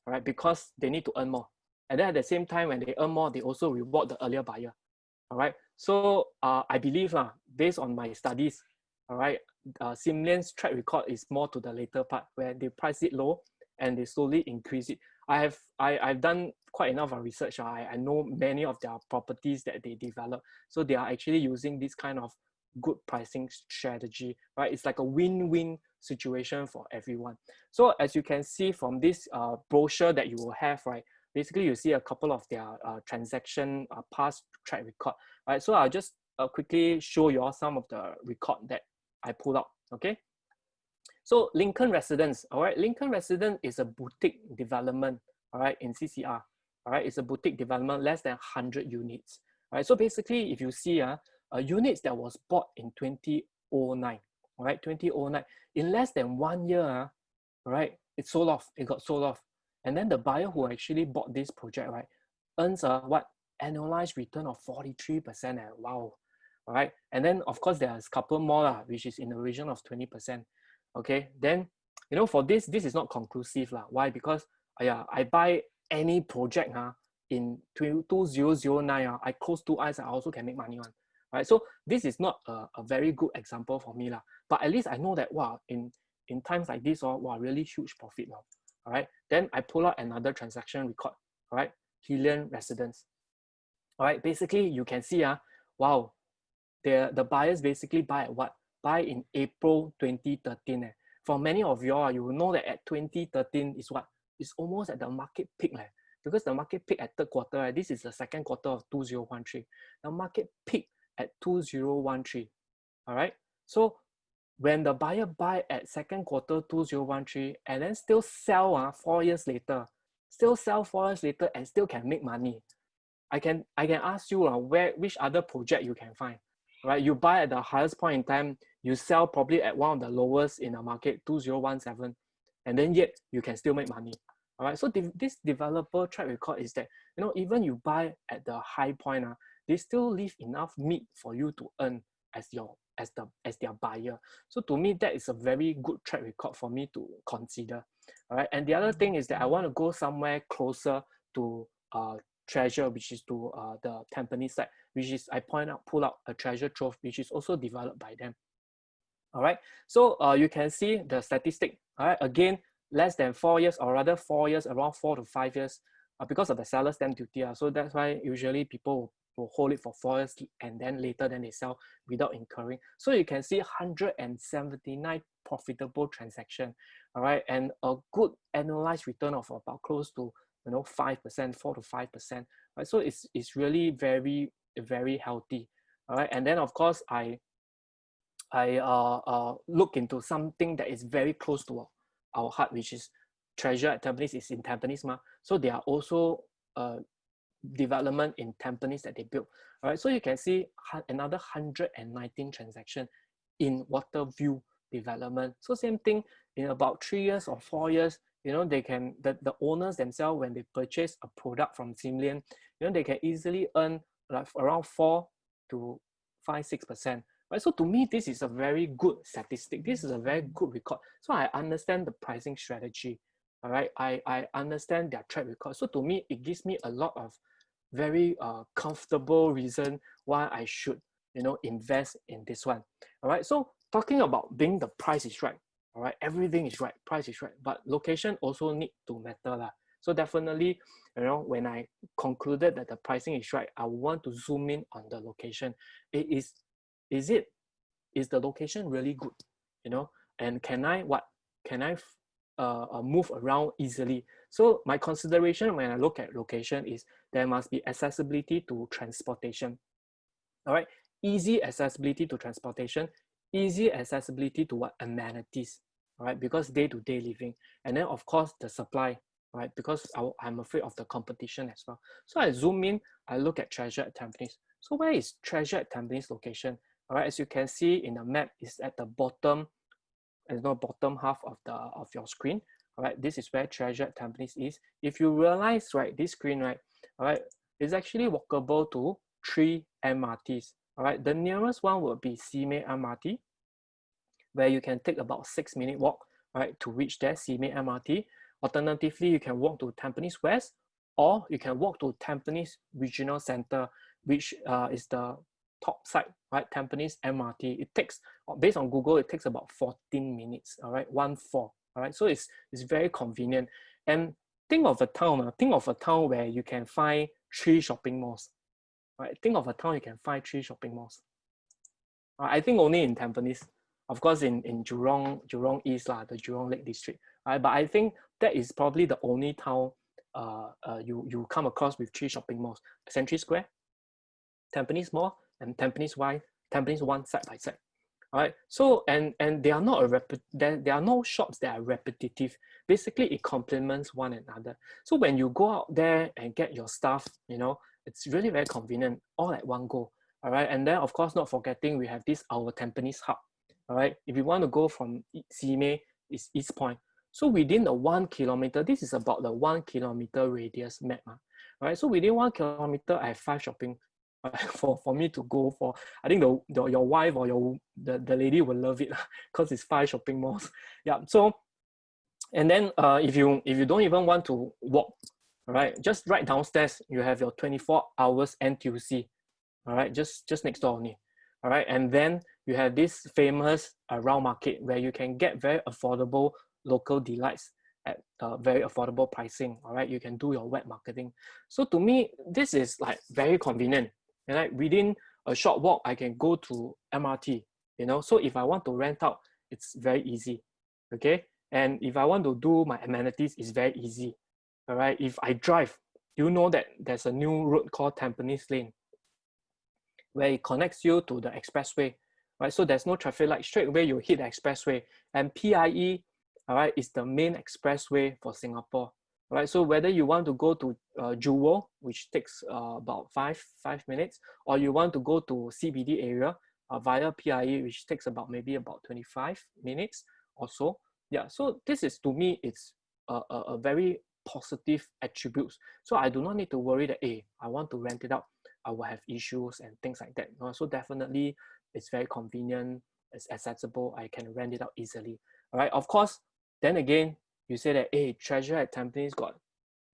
right, because they need to earn more. And then at the same time, when they earn more, they also reward the earlier buyer. All right. So I believe, based on my studies, all right, Simlian's track record is more to the later part, where they price it low and they slowly increase it. I've done quite enough research. I know many of their properties that they develop. So they are actually using this kind of good pricing strategy, right? It's like a win-win situation for everyone. So as you can see from this brochure that you will have, right, basically you see a couple of their transaction past track record, right? So I'll just quickly show you all some of the record that I pulled out, okay? So Lincoln Residence, all right, Lincoln Residence is a boutique development, all right, in CCR, all right, it's a boutique development, less than 100 units, all right? So basically, if you see units that was bought in 2009, all right, 2009, in less than 1 year, all right, it got sold off. And then the buyer who actually bought this project, right, earns a annualized return of 43%. Wow, all right. And then of course there's a couple more, which is in the region of 20%. Okay, then for this is not conclusive. Why? Because I buy any project in 2009, I close 2 eyes, I also can make money on. Right? So this is not a very good example for me. But at least I know that in times like this, really huge profit now. All right. Then I pull out another transaction record. All right. Hillian Residence. All right. Basically, you can see, wow, the buyers basically buy at what? Buy in April 2013. For many of you all, you will know that at 2013 is what? It's almost at the market peak. because the market peaked at third quarter, right? This is the second quarter of 2013. The market peaked at 2013. All right. So when the buyer buy at second quarter 2013 and then still sell 4 years later, and still can make money. I can ask you which other project you can find, right? You buy at the highest point in time, you sell probably at one of the lowest in the market, 2017, and then yet you can still make money. All right. So this developer track record is that, you know, even you buy at the high point, they still leave enough meat for you to earn as their buyer. So to me, that is a very good track record for me to consider. All right. And the other thing is that I want to go somewhere closer to Treasure, which is to the Tampines side, which is pull out a Treasure Trove, which is also developed by them. All right. So you can see the statistic. All right. Again, less than 4 years, or rather 4 years, around 4 to 5 years, because of the seller stamp duty. So that's why usually people will hold it for 4 years and then later they sell without incurring. So you can see 179 profitable transaction. All right. And a good annualized return of about close to 5%, 4 to 5%. Right. So it's really very, very healthy. All right. And then of course I look into something that is very close to our heart, which is Treasure at Tampines is in Tampines. So there are also development in Tampines that they built. All right, so you can see another 119 transaction in Waterview development. So same thing, in about 3 years or 4 years, they can, the owners themselves, when they purchase a product from Simlian, they can easily earn like around 4 to 5, 6%. Right? So to me, this is a very good statistic. This is a very good record. So I understand the pricing strategy. All right, I understand their track record. So to me, it gives me a lot of very comfortable reason why I should, invest in this one. All right, so talking about being the price is right. All right, everything is right, price is right, but location also need to matter lah. So definitely, when I concluded that the pricing is right, I want to zoom in on the location. Is the location really good? And can I move around easily? So my consideration when I look at location is there must be accessibility to transportation. All right, easy accessibility to transportation, easy accessibility to what amenities, all right, because day-to-day living, and then of course the supply, right, because I'm afraid of the competition as well. So I zoom in, I look at Treasure at Tampines. So where is Treasure at Tampines location? All right, as you can see in the map, is at the bottom, bottom half of your screen. All right, this is where Treasure at Tampines is. If you realize, right, this screen, right, all right, is actually walkable to 3 MRTs. All right, the nearest one will be Simei MRT, where you can take about 6-minute walk, right, to reach there, Simei MRT. Alternatively, you can walk to Tampines West, or you can walk to Tampines Regional Center, which is the top side, right, Tampines MRT. It takes, based on Google, it takes about 14 minutes, all right, 1-4, all right, so it's very convenient. And think of a town where you can find 3 shopping malls, right? Think of a town you can find 3 shopping malls. I think only in Tampines, of course in Jurong East, the Jurong Lake District, right? But I think that is probably the only town you come across with 3 shopping malls: Century Square, Tampines Mall, and Tampines One side by side. All right. So and there are not there are no shops that are repetitive. Basically, it complements one another. So when you go out there and get your stuff, it's really very convenient, all at one go. All right. And then of course, not forgetting we have our Tampines hub. All right. If you want to go from Simei, it's East Point. So within the 1 kilometer, this is about the 1 kilometer radius map. All right. So within 1 kilometer, I have 5 shopping for me to go for. I think your wife or the lady will love it because it's 5 shopping malls. Yeah. So, and then if you don't even want to walk, all right, just right downstairs you have your 24 hours NTUC. All right, just next door only. All right, and then you have this famous round market where you can get very affordable local delights at very affordable pricing. All right, you can do your web marketing. So to me, this is like very convenient. And like within a short walk, I can go to MRT. So if I want to rent out, it's very easy. Okay, and if I want to do my amenities, it's very easy. All right, if I drive, you know that there's a new road called Tampines Lane where it connects you to the expressway, right? So there's no traffic light. Straight away, you hit the expressway. And PIE, all right, is the main expressway for Singapore, right? So whether you want to go to Jewel, which takes about five minutes, or you want to go to CBD area via PIE, which takes about maybe about 25 minutes or so. Yeah, so this is, to me, it's a very positive attributes. So I do not need to worry that, hey, I want to rent it out, I will have issues and things like that. So definitely it's very convenient, it's accessible, I can rent it out easily. All right, of course, then again, you say that, hey, Treasure at Tampines got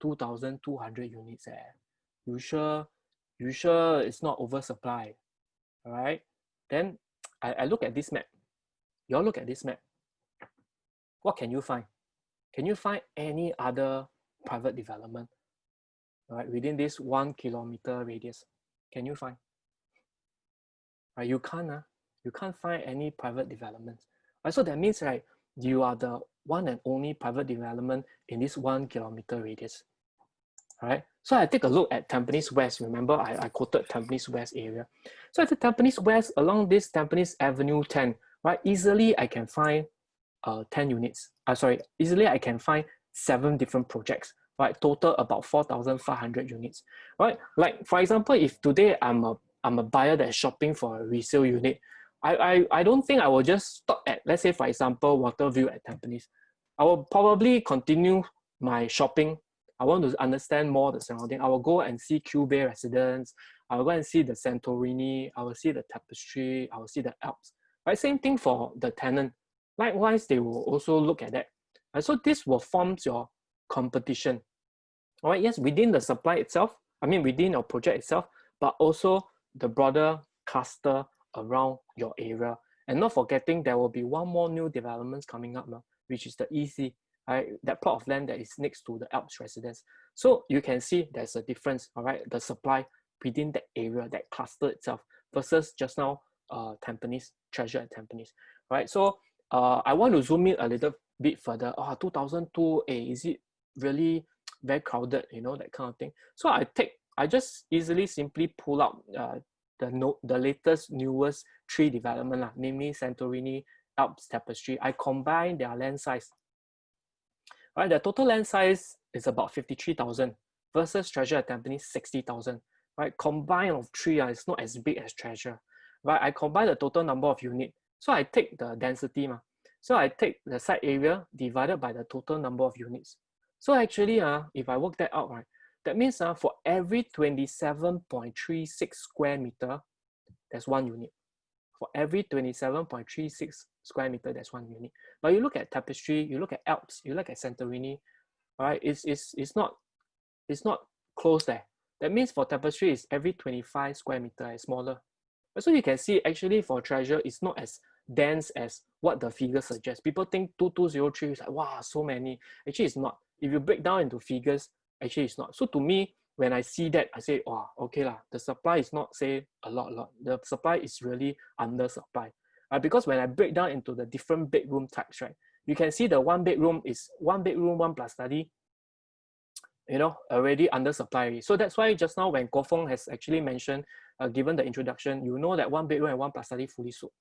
2,200 units. You sure it's not oversupply? All right, then I look at this map. You all look at this map. What can you find? Can you find any other private development, all right, within this 1 kilometer radius? Can you find? Right, you can't find any private developments. Right, so that means, right, you are the one and only private development in this 1 kilometer radius. All right, so I take a look at Tampines West. Remember, I quoted Tampines West area. So at the Tampines West, along this Tampines Avenue 10, right, easily I can find 10 units. Easily I can find 7 different projects, right? Total about 4,500 units, right? Like for example, if today I'm a buyer that's shopping for a resale unit, I don't think I will just stop at, let's say for example, Waterview at Tampines. I will probably continue my shopping. I want to understand more the surrounding. I will go and see Q Bay Residence. I will go and see the Santorini. I will see the Tapestry. I will see the Alps. Right? Same thing for the tenant. Likewise, they will also look at that. And so this will form your competition. All right, yes, within the supply itself, I mean within your project itself, but also the broader cluster around your area. And not forgetting, there will be one more new developments coming up now, which is the EC, right? That plot of land that is next to the Alps residence. So you can see there's a difference, all right? The supply within that area, that cluster itself, versus just now, Tampines, Treasure at Tampines, right? So I want to zoom in a little bit further. 2002, is it really very crowded, that kind of thing? So I just easily simply pull out the latest, newest 3 development, namely Santorini, Alps, Tapestry. I combine their land size. Right, the total land size is about 53,000 versus Treasure at Tampines 60,000. Right, combine of 3 is not as big as Treasure. Right, I combine the total number of units. So I take the density. So I take the site area divided by the total number of units. So actually, if I work that out, right, that means for every 27.36 square meter, there's 1 unit. For every 27.36 square meter, there's 1 unit. But you look at Tapestry, you look at Alps, you look at Santorini, all right, it's not close there. That means for Tapestry, it's every 25 square meter and smaller. So you can see actually for Treasure, it's not as dense as what the figures suggest. People think 2203 is like, wow, so many. Actually, it's not. If you break down into figures, actually it's not. So to me, when I see that, I say, wow, okay lah, the supply is not say a lot. The supply is really under supply. Because when I break down into the different bedroom types, right, you can see the 1 bedroom is 1 bedroom, 1 plus study, already under supply. So that's why just now when Guo Feng has actually mentioned, given the introduction, that 1 bedroom and 1 plus study fully sold.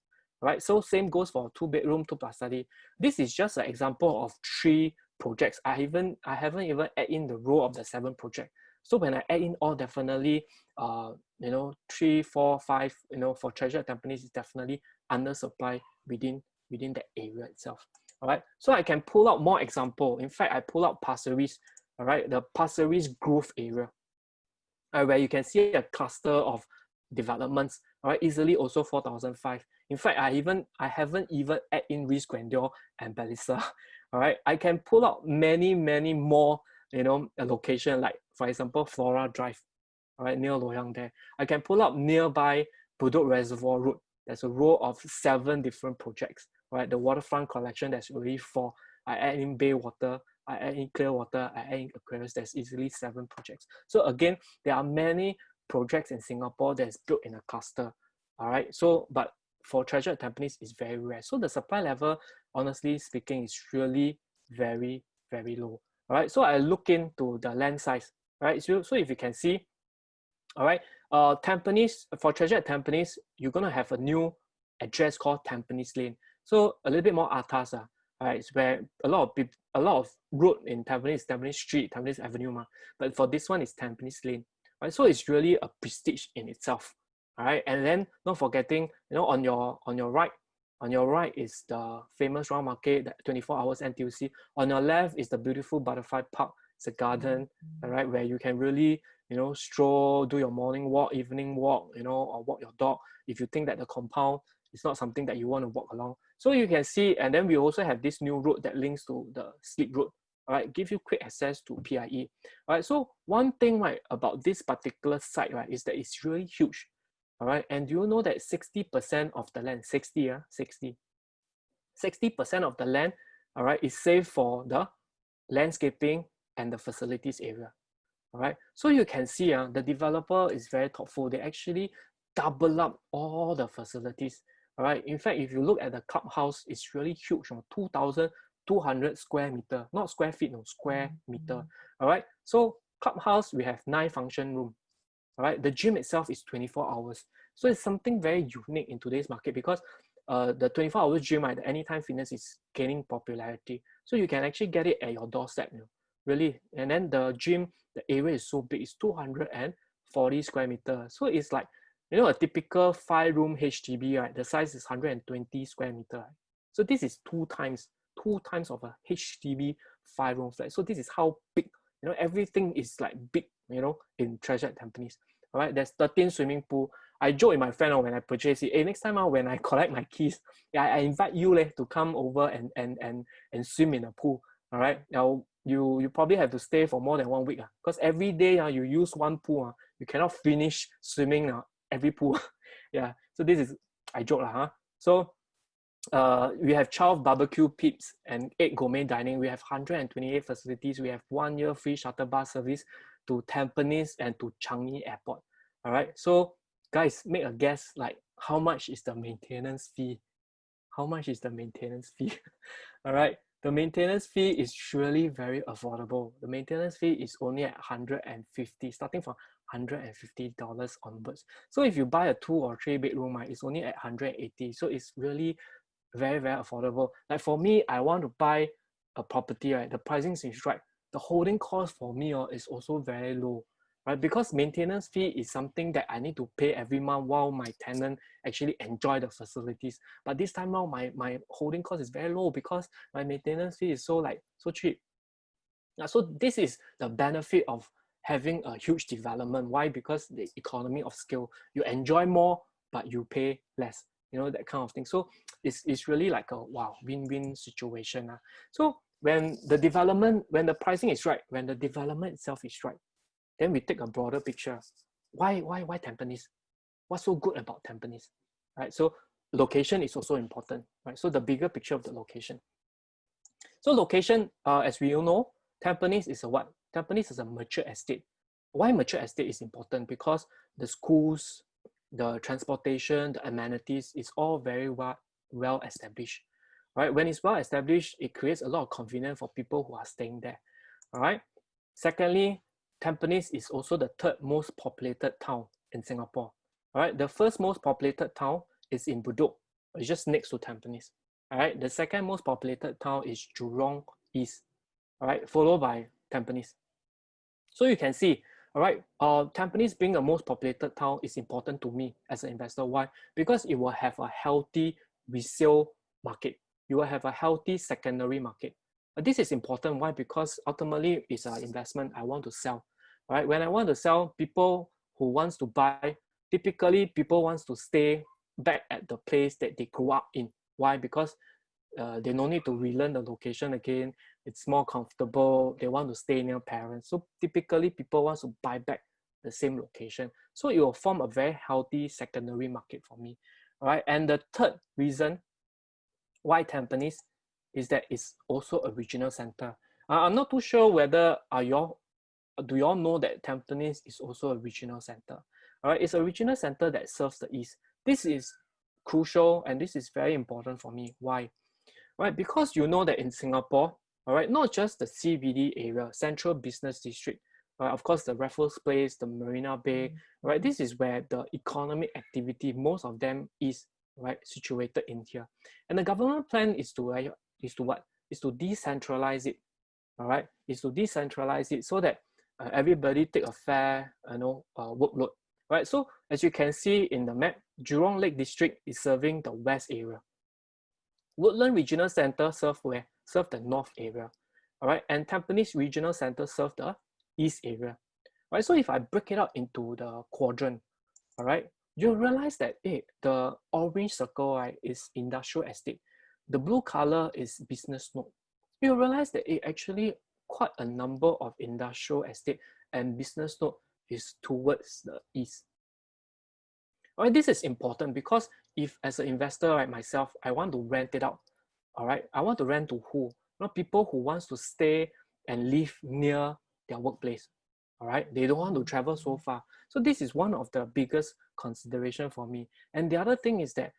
Right, so same goes for 2 bedroom, 2 plus study. This is just an example of 3 projects. I haven't even add in the row of the 7 project. So when I add in all, definitely, 3, 4, 5, for Treasure at Tampines is definitely under supply within that area itself. All right, so I can pull out more example. In fact, I pull out Pasir, all right, the Pasir Grove area, where you can see a cluster of developments, all right, easily also 4,005. In fact, I haven't even add in Risk Grandeur and Belissa. All right, I can pull out many more, a location, like for example, Flora Drive, all right, near Loyang there. I can pull up nearby Bedok Reservoir Road. There's a row of 7 different projects, right? The waterfront collection, there's already 4. I add in Bay Water, I add in Clearwater, I add in Aquarius, there's easily 7 projects. So again, there are many projects in Singapore that's built in a cluster, all right? So, but for Treasure at Tampines is very rare. So the supply level, honestly speaking, is really very, very low, all right? So I look into the land size. right? So if you can see, all right, Tampines, for Treasure at Tampines, you're gonna have a new address called Tampines Lane. So a little bit more atas, all right, it's where a lot of people, a lot of road in Tampines, Tampines Street, Tampines Avenue, but for this one, it's Tampines Lane, right? So it's really a prestige in itself, all right. And then not forgetting, on your right is the famous round market, the 24 hours NTUC. On your left is the beautiful butterfly park. It's a garden, all right, where you can really stroll, do your morning walk, evening walk, or walk your dog. If you think that the compound is not something that you want to walk along. So you can see, and then we also have this new road that links to the Sleep Road, all right, give you quick access to PIE. All right, so one thing, right, about this particular site, right, is that it's really huge, all right, and do you know that 60% of the land, 60% of the land, all right, is saved for the landscaping and the facilities area. All right, so you can see the developer is very thoughtful. They actually double up all the facilities. All right, in fact, if you look at the clubhouse, it's really huge, 2,200 square meter, not square feet, no, square meter. All right, so clubhouse, we have 9 function room. All right, the gym itself is 24 hours. So it's something very unique in today's market because the 24 hours gym, right, the Anytime Fitness is gaining popularity. So you can actually get it at your doorstep, really. And then the gym, the area is so big, it's 240 square meters. So it's like, a typical 5-room HDB, right? The size is 120 square meter. Right? So this is two times of a HDB 5-room flat. So this is how big, everything is like big, in Treasure at Tampines. All right, there's 13 swimming pool. I joke with my friend when I purchase it, hey, next time when I collect my keys, I invite you to come over and swim in a pool. All right, now you probably have to stay for more than 1 week because every day you use one pool, you cannot finish swimming every pool. Yeah, so this is, I joke So we have 12 barbecue pits and 8 gourmet dining. We have 128 facilities. We have 1 year free shuttle bus service to Tampines and to Changi Airport. All right, so guys, make a guess, like how much is the maintenance fee? How much is the maintenance fee? All right, the maintenance fee is surely very affordable. The maintenance fee is only at 150, starting from $150 onwards. So if you buy a 2 or 3 bedroom, right, it's only at 180. So it's really very, very affordable. Like for me, I want to buy a property, right? The pricing is right. The holding cost for me is also very low, right? Because maintenance fee is something that I need to pay every month while my tenant actually enjoy the facilities. But this time around, my holding cost is very low because my maintenance fee is so cheap. So this is the benefit of having a huge development. Why? Because the economy of scale. You enjoy more, but you pay less. That kind of thing. So it's really like a win-win situation. So when the pricing is right, when the development itself is right, then we take a broader picture. Why Tampines? What's so good about Tampines? Right. So location is also important. Right. So the bigger picture of the location. So location, as we all know, Tampines is a what? Tampines is a mature estate. Why mature estate is important? Because the schools, the transportation, the amenities is all very well established. Right? When it's well established, it creates a lot of convenience for people who are staying there. All right. Secondly, Tampines is also the 3rd most populated town in Singapore. All right. The first most populated town is in Bedok. It's just next to Tampines. All right. The second most populated town is Jurong East. All right. Followed by Tampines. So you can see, all right, Tampines being the most populated town is important to me as an investor. Why? Because it will have a healthy resale market. You will have a healthy secondary market. This is important. Why? Because ultimately it's an investment. I want to sell. All right. When I want to sell, people who wants to buy, typically people wants to stay back at the place that they grew up in. Why? Because they no need to relearn the location again. It's more comfortable. They want to stay near parents. So typically people want to buy back the same location. So it will form a very healthy secondary market for me. All right. And the third reason why Tampines is that it's also a regional center. I'm not too sure whether do y'all know that Tampines is also a regional center. All right. It's a regional center that serves the East. This is crucial and this is very important for me. Why? Right, because you know that in Singapore, all right, not just the CBD area, Central Business District, right? Of course, the Raffles Place, the Marina Bay, right? This is where the economic activity, most of them is, right, situated in here. And the government plan is to, is to what? Is to decentralize it, all right? Is to decentralize it so that everybody take a fair, workload, right? So as you can see in the map, Jurong Lake District is serving the west area. Woodland Regional Center serve where? Serve the north area, all right? And Tampines Regional Center serve the east area, right? So if I break it out into the quadrant, all right, you'll realize that the orange circle, right, is industrial estate. The blue color is business node. You'll realize that actually quite a number of industrial estate and business node is towards the east. All right, this is important because if as an investor, right, myself, I want to rent it out, all right, I want to rent to who? Not people who wants to stay and live near their workplace, all right? They don't want to travel so far. So this is one of the biggest consideration for me. And the other thing is that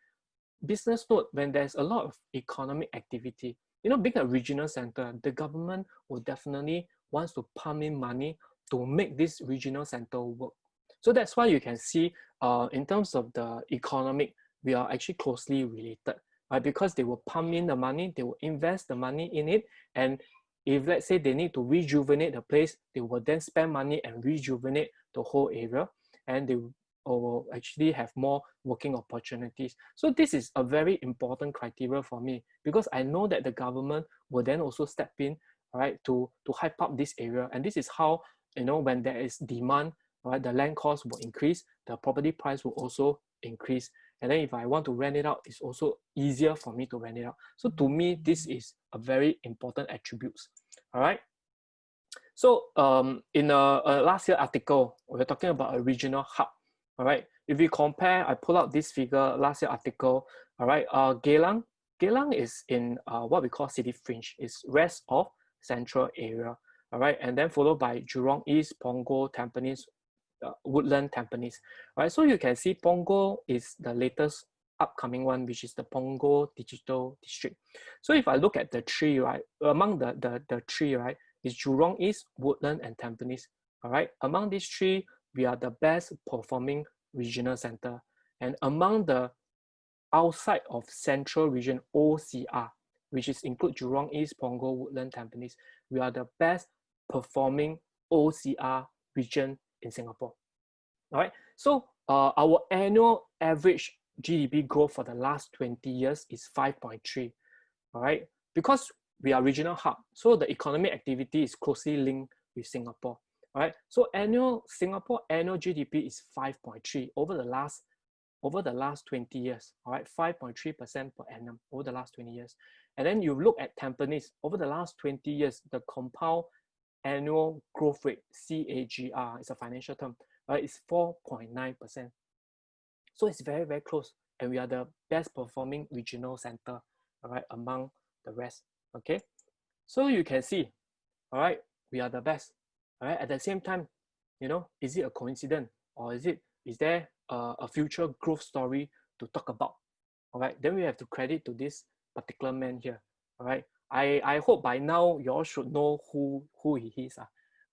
business node, when there's a lot of economic activity, being a regional center, the government will definitely wants to pump in money to make this regional center work. So that's why you can see in terms of the economic, we are actually closely related, right? Because they will pump in the money, they will invest the money in it. And if let's say they need to rejuvenate the place, they will then spend money and rejuvenate the whole area. And they will actually have more working opportunities. So this is a very important criteria for me because I know that the government will then also step in, right, to hype up this area. And this is how, when there is demand, right, the land cost will increase, the property price will also increase. And then if I want to rent it out, it's also easier for me to rent it out. So to me, this is a very important attributes. All right. So in a last year article, we were talking about a regional hub. All right. If we compare, I pull out this figure, last year article. All right. Geylang is in what we call city fringe. It's rest of central area. All right. And then followed by Jurong East, Punggol, Tampines, Woodland, Tampines. All right. So you can see Punggol is the latest upcoming one, which is the Punggol Digital District. So if I look at the three, right, among the three, right, is Jurong East, Woodland, and Tampines. All right. Among these three, we are the best performing regional center. And among the outside of central region OCR, which is include Jurong East, Punggol, Woodland, Tampines, we are the best performing OCR region in Singapore. All right. So our annual average GDP growth for the last 20 years is 5.3. All right. Because we are regional hub, so the economic activity is closely linked with Singapore. All right. So Singapore annual GDP is 5.3 over the last 20 years. All right, 5.3% per annum over the last 20 years. And then you look at Tampines over the last 20 years, the compound annual growth rate, CAGR, is a financial term, right? It's 4.9%. So it's very, very close. And we are the best performing regional center, all right, among the rest. Okay. So you can see, all right, we are the best. All right. At the same time, is it a coincidence or is there a future growth story to talk about? All right. Then we have to credit to this particular man here. All right. I hope by now you all should know who he is.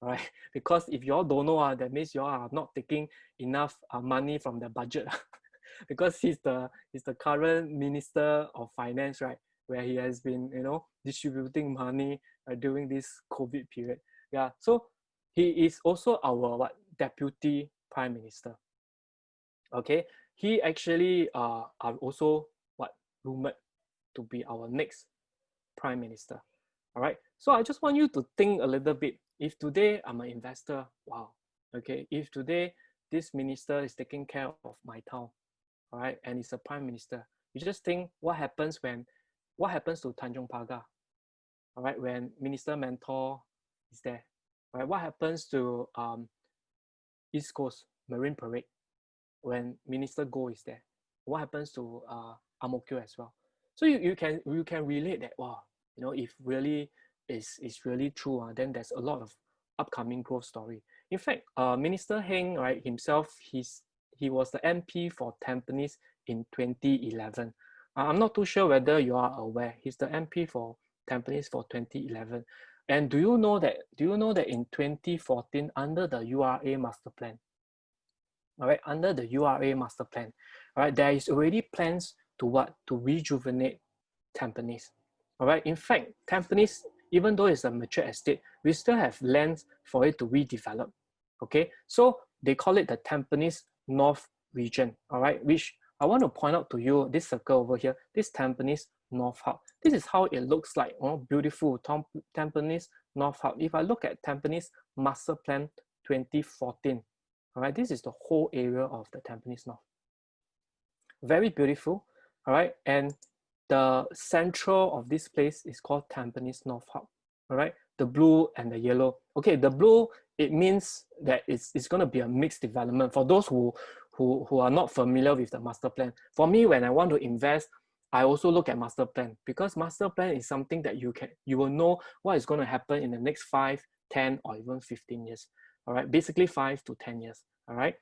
All right. Because if you all don't know, that means you all are not taking enough money from the budget. Because he's the current Minister of Finance, right? Where he has been, distributing money during this COVID period. Yeah. So he is also our Deputy Prime Minister. Okay. He actually are also rumored to be our next Prime Minister. All right. So I just want you to think a little bit. If today I'm an investor, wow. Okay. If today this minister is taking care of my town, all right, and it's a Prime Minister, you just think what happens to Tanjong Pagar, all right, when Minister Mentor is there, all right? What happens to East Coast Marine Parade when Minister Go is there? What happens to Ang Mo Kio as well? So you can relate that, wow, if really is really true, then there's a lot of upcoming growth story. In fact, Minister Heng, right, himself, he was the MP for Tampines in 2011. I'm not too sure whether you are aware. He's the MP for Tampines for 2011. And do you know that in 2014, under the URA master plan, all right, under the URA master plan, all right, there is already plans to what? To rejuvenate Tampines. All right. In fact, Tampines, even though it's a mature estate, we still have lands for it to redevelop. Okay. So they call it the Tampines North region. All right. Which I want to point out to you, this circle over here, this Tampines North Hub. This is how it looks like. Oh, beautiful Tampines North Hub. If I look at Tampines Master Plan 2014, all right, this is the whole area of the Tampines North. Very beautiful. All right. And the central of this place is called Tampines North Hub. All right, the blue and the yellow. Okay, the blue, it means that it's going to be a mixed development. For those who are not familiar with the master plan, for me, when I want to invest, I also look at master plan, because master plan is something that you will know what is going to happen in the next 5, 10, or even 15 years. All right, basically 5 to 10 years. All right,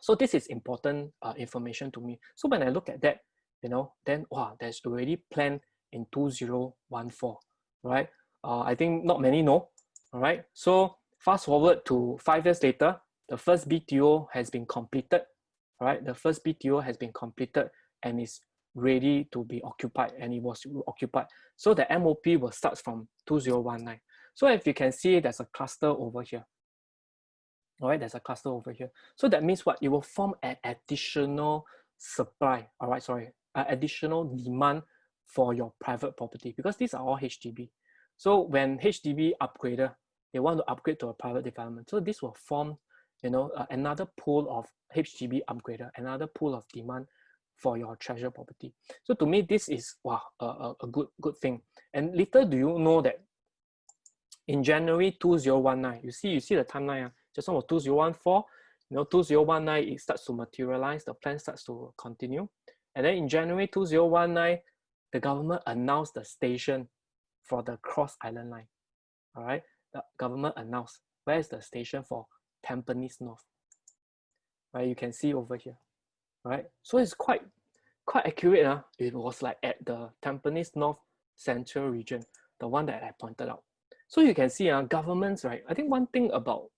so this is important information to me. So when I look at that, then wow, there's already planned in 2014, right? I think not many know, all right? So fast forward to 5 years later, the first BTO has been completed, all right? The first BTO has been completed and is ready to be occupied, and it was occupied. So the MOP will start from 2019. So if you can see, there's a cluster over here. All right, there's a cluster over here. So that means what? It will form an additional supply, all right, sorry, additional demand for your private property, because these are all HDB. So when HDB upgrader, they want to upgrade to a private development. So this will form, another pool of HDB upgrader, another pool of demand for your treasure property. So to me, this is wow, a good thing. And little do you know that in January 2019, you see the timeline. Just on 2014, 2019, it starts to materialize, the plan starts to continue. And then in January 2019, the government announced the station for the Cross Island Line. All right, the government announced where is the station for Tampines North. Right, you can see over here. All right, so it's quite accurate. It was like at the Tampines North Central region, the one that I pointed out. So you can see governments, right? I think one thing about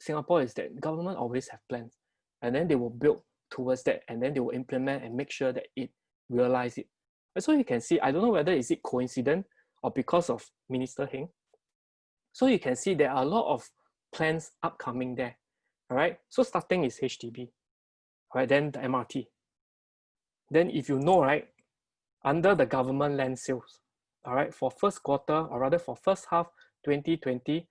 Singapore is that government always have plans, and then they will build towards that, and then they will implement and make sure that it realize it. And so you can see, I don't know whether is it coincident or because of Minister Heng. So you can see there are a lot of plans upcoming there. All right. So starting is HDB. All right. Then the MRT. Then if you know, right, under the government land sales, all right, for first quarter, or rather for first half 2020,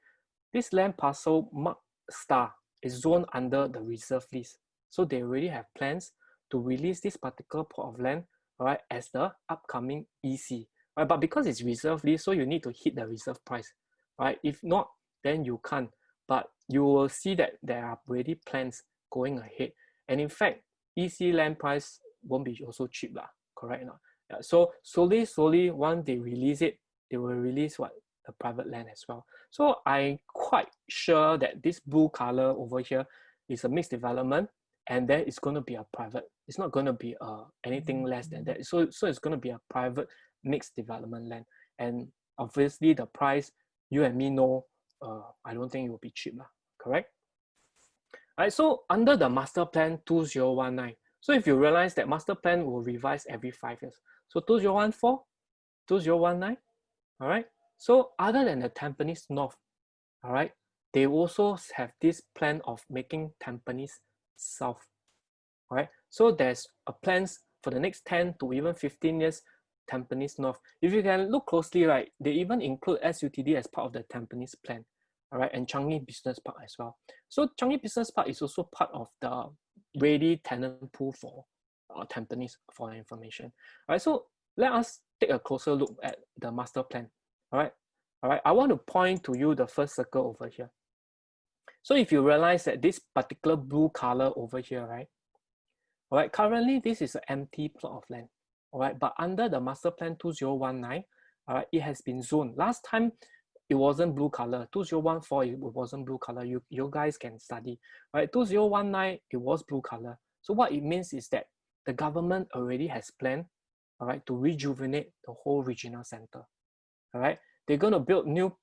this land parcel marked star is zoned under the reserve list. So they already have plans to release this particular plot of land, all right, as the upcoming EC. Right? But because it's reserve list, so you need to hit the reserve price. Right? If not, then you can't. But you will see that there are already plans going ahead. And in fact, EC land price won't be also cheap, correct? Not? Yeah, so slowly, once they release it, they will release what? The private land as well. So I'm quite sure that this blue color over here is a mixed development, and then it's going to be a private. It's not going to be anything less than that. So it's going to be a private mixed development land. And obviously the price, you and me know, I don't think it will be cheap, correct? All right, so under the master plan 2019, so if you realize that master plan will revise every 5 years. So 2014, 2019, all right? So other than the Tampines North, all right, they also have this plan of making Tampines South, all right? So there's a plans for the next 10 to even 15 years, Tampines North. If you can look closely, right, they even include SUTD as part of the Tampines plan, all right, and Changi Business Park as well. So Changi Business Park is also part of the ready tenant pool for Tampines, for information. All right, so let us take a closer look at the master plan. All right, I want to point to you the first circle over here. So if you realize that this particular blue color over here, right? All right, currently this is an empty plot of land. All right, but under the master plan 2019, all right, it has been zoned. Last time it wasn't blue color. 2014 it wasn't blue color. You guys can study. All right, 2019 it was blue color. So what it means is that the government already has planned, all right, to rejuvenate the whole regional center. All right, they're going to build new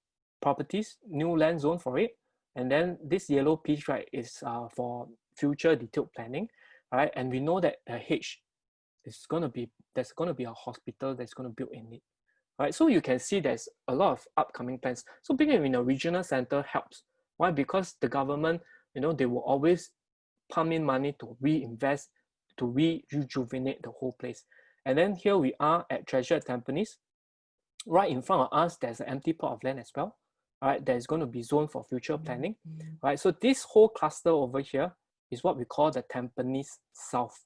properties, new land zone for it. And then this yellow piece, right, is for future detailed planning, right? And we know that a H is going to be, there's going to be a hospital that's going to build in it, right? So you can see there's a lot of upcoming plans. So being in a regional center helps. Why? Because the government, you know, they will always pump in money to reinvest, to rejuvenate the whole place. And then here we are at Treasure at Tampines. Right in front of us, there's an empty plot of land as well. All right, there's going to be zone for future planning. Right, so this whole cluster over here is what we call the Tampines South.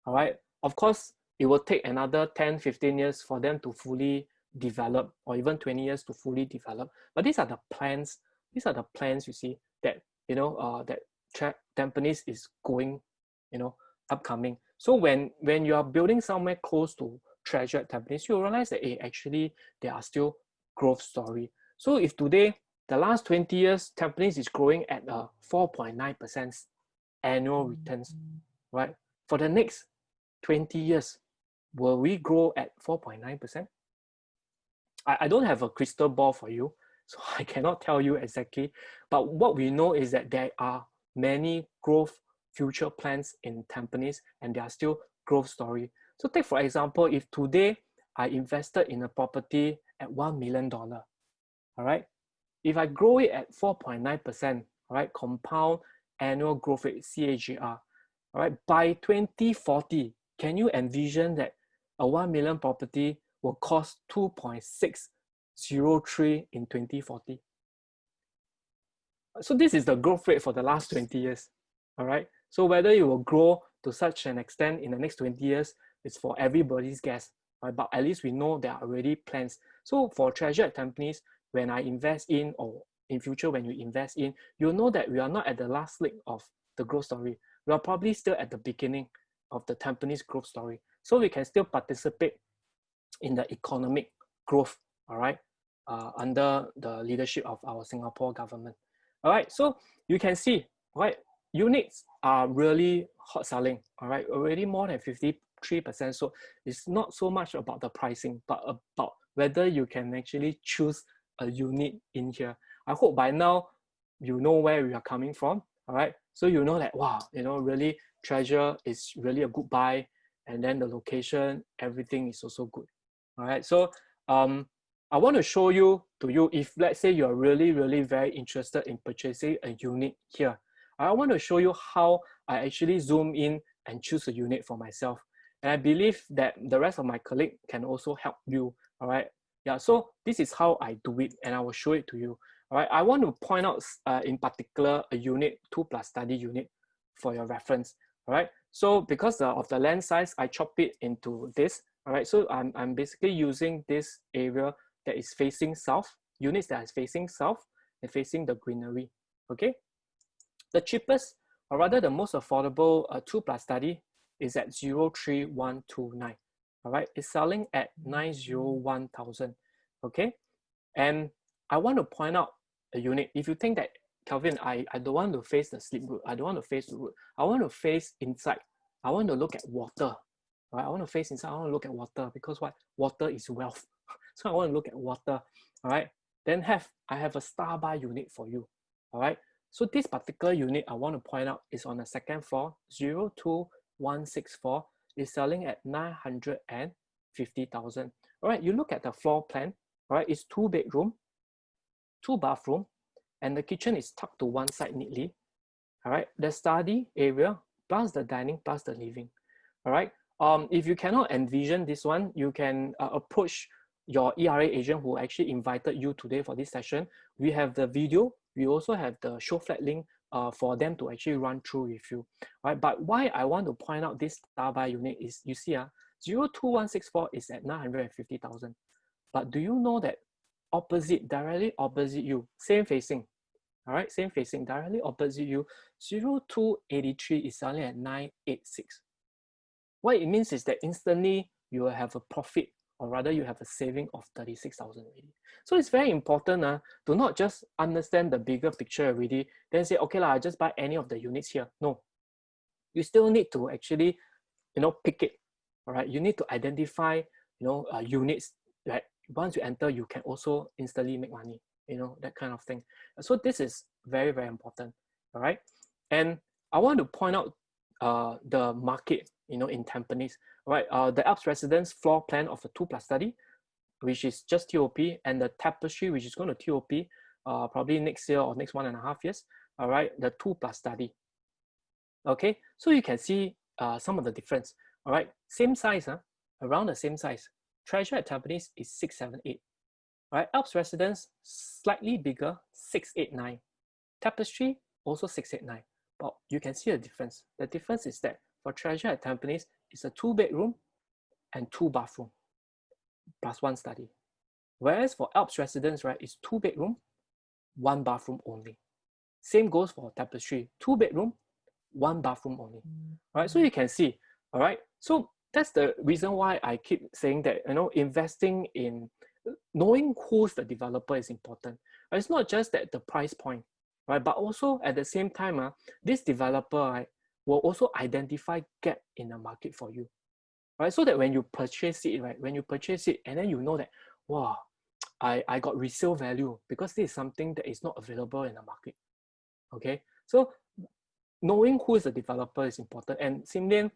All right, of course, it will take another 10, 15 years for them to fully develop, or even 20 years to fully develop. But these are the plans. These are the plans you see that, you know, that Tampines is going, you know, upcoming. So when you are building somewhere close to Treasure at Tampines, you realize that actually there are still growth story. So if today, the last 20 years, Tampines is growing at 4.9% annual returns, right? For the next 20 years, will we grow at 4.9%? I don't have a crystal ball for you, so I cannot tell you exactly. But what we know is that there are many growth future plans in Tampines, and there are still growth story. So take for example, if today I invested in a property at $1 million, all right? If I grow it at 4.9%, all right, compound annual growth rate, CAGR, all right, by 2040, can you envision that a 1 million property will cost 2.603 in 2040? So this is the growth rate for the last 20 years, all right? So whether it will grow to such an extent in the next 20 years, it's for everybody's guess, right? But at least we know there are already plans. So for Treasure at Tampines, when I invest in, or in future when you invest in, you'll know that we are not at the last leg of the growth story. We are probably still at the beginning of the Tampines growth story. So we can still participate in the economic growth, all right, under the leadership of our Singapore government. All right, so you can see, right, units are really hot selling, all right, already more than 53%. So it's not so much about the pricing, but about whether you can actually choose a unit in here. I hope by now you know where we are coming from, all right? So you know that, wow, you know, really Treasure is really a good buy, and then the location, everything is also good, all right? So I want to show you if let's say you're really very interested in purchasing a unit here, I want to show you how I actually zoom in and choose a unit for myself. And I believe that the rest of my colleague can also help you, all right? Yeah, so this is how I do it, and I will show it to you. All right, I want to point out in particular a unit, 2+ study unit for your reference. All right, so because of the land size, I chop it into this. All right, so I'm basically using this area that is facing south, units that is facing south and facing the greenery. Okay, the cheapest, or rather the most affordable 2+ study is at 03129. All right, it's selling at 901,000. Okay, and I want to point out a unit. If you think that, Kelvin, I don't want to face the slip route, I don't want to face the road, I want to face inside, I want to look at water. All right, I want to face inside, I want to look at water, because what? Water is wealth. So I want to look at water. All right, then I have a star buy unit for you. All right, so this particular unit I want to point out is on the second floor, 02164, is selling at 950,000. All right, you look at the floor plan. All right, it's 2 bedroom, 2 bathroom, and the kitchen is tucked to one side neatly. All right, the study area plus the dining plus the living. All right, if you cannot envision this one, you can approach your ERA agent who actually invited you today for this session. We have the video. We also have the show flat link for them to actually run through with you. All right, but why I want to point out this star buy unit is, you see, 02164 is at 950,000. But do you know that opposite, directly opposite you, same facing, all right, same facing, directly opposite you, 0283 is selling at 986. What it means is that instantly you will have a profit, or rather you have a saving of 36,000 already. So it's very important to not just understand the bigger picture already, then say, okay, I just buy any of the units here. No, you still need to actually, pick it, all right? You need to identify, units that once you enter, you can also instantly make money. you know, that kind of thing. So this is very, very important, all right? And I want to point out the market, you know, in Tampines, right? The Alps Residence floor plan of a 2+ study, which is just TOP, and the Tapestry, which is going to TOP probably next year or next 1.5 years, all right? The 2+ study. Okay, so you can see some of the difference, all right? Same size, around the same size. Treasure at Tampines is 678, right? Alps Residence, slightly bigger, 689. Tapestry, also 689. But you can see a difference. The difference is that for Treasure at Tampines, it's a 2-bedroom and 2 bathroom, plus 1 study. Whereas for Alps Residence, right, it's 2-bedroom, 1 bathroom only. Same goes for Tapestry, 2-bedroom, 1 bathroom only. All right, so you can see, all right, so that's the reason why I keep saying that, you know, investing in knowing who's the developer is important. It's not just that the price point, right, but also at the same time, this developer, right, will also identify gap in the market for you, right? So that when you purchase it, right, when you purchase it, and then you know that, wow, I got resale value because this is something that is not available in the market. Okay, so knowing who is the developer is important, and Sim Lian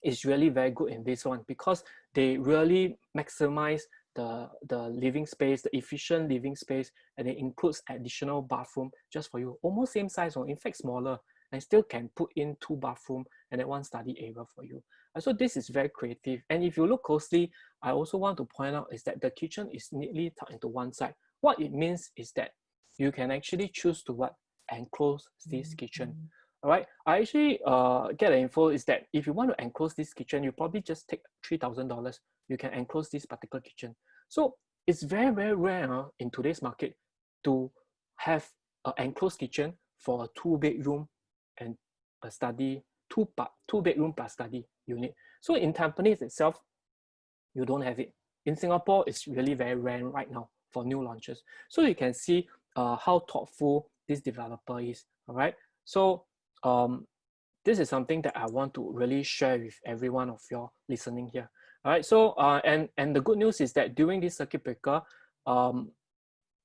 is really very good in this one because they really maximize the living space, the efficient living space, and it includes additional bathroom just for you, almost same size, or in fact smaller, and still can put in 2 bathroom and then 1 study area for you. So this is very creative. And if you look closely, I also want to point out is that the kitchen is neatly tucked into one side. What it means is that you can actually choose to what enclose this kitchen. All right, I actually get the info is that if you want to enclose this kitchen, you probably just take $3,000. You can enclose this particular kitchen. So it's very, very rare in today's market to have an enclosed kitchen for a 2-bedroom and a study, 2-bedroom plus study unit. So in Tampines itself, you don't have it. In Singapore, it's really very rare right now for new launches. So you can see how thoughtful this developer is, all right? So this is something that I want to really share with every one of you listening here. All right, so and the good news is that during this circuit breaker,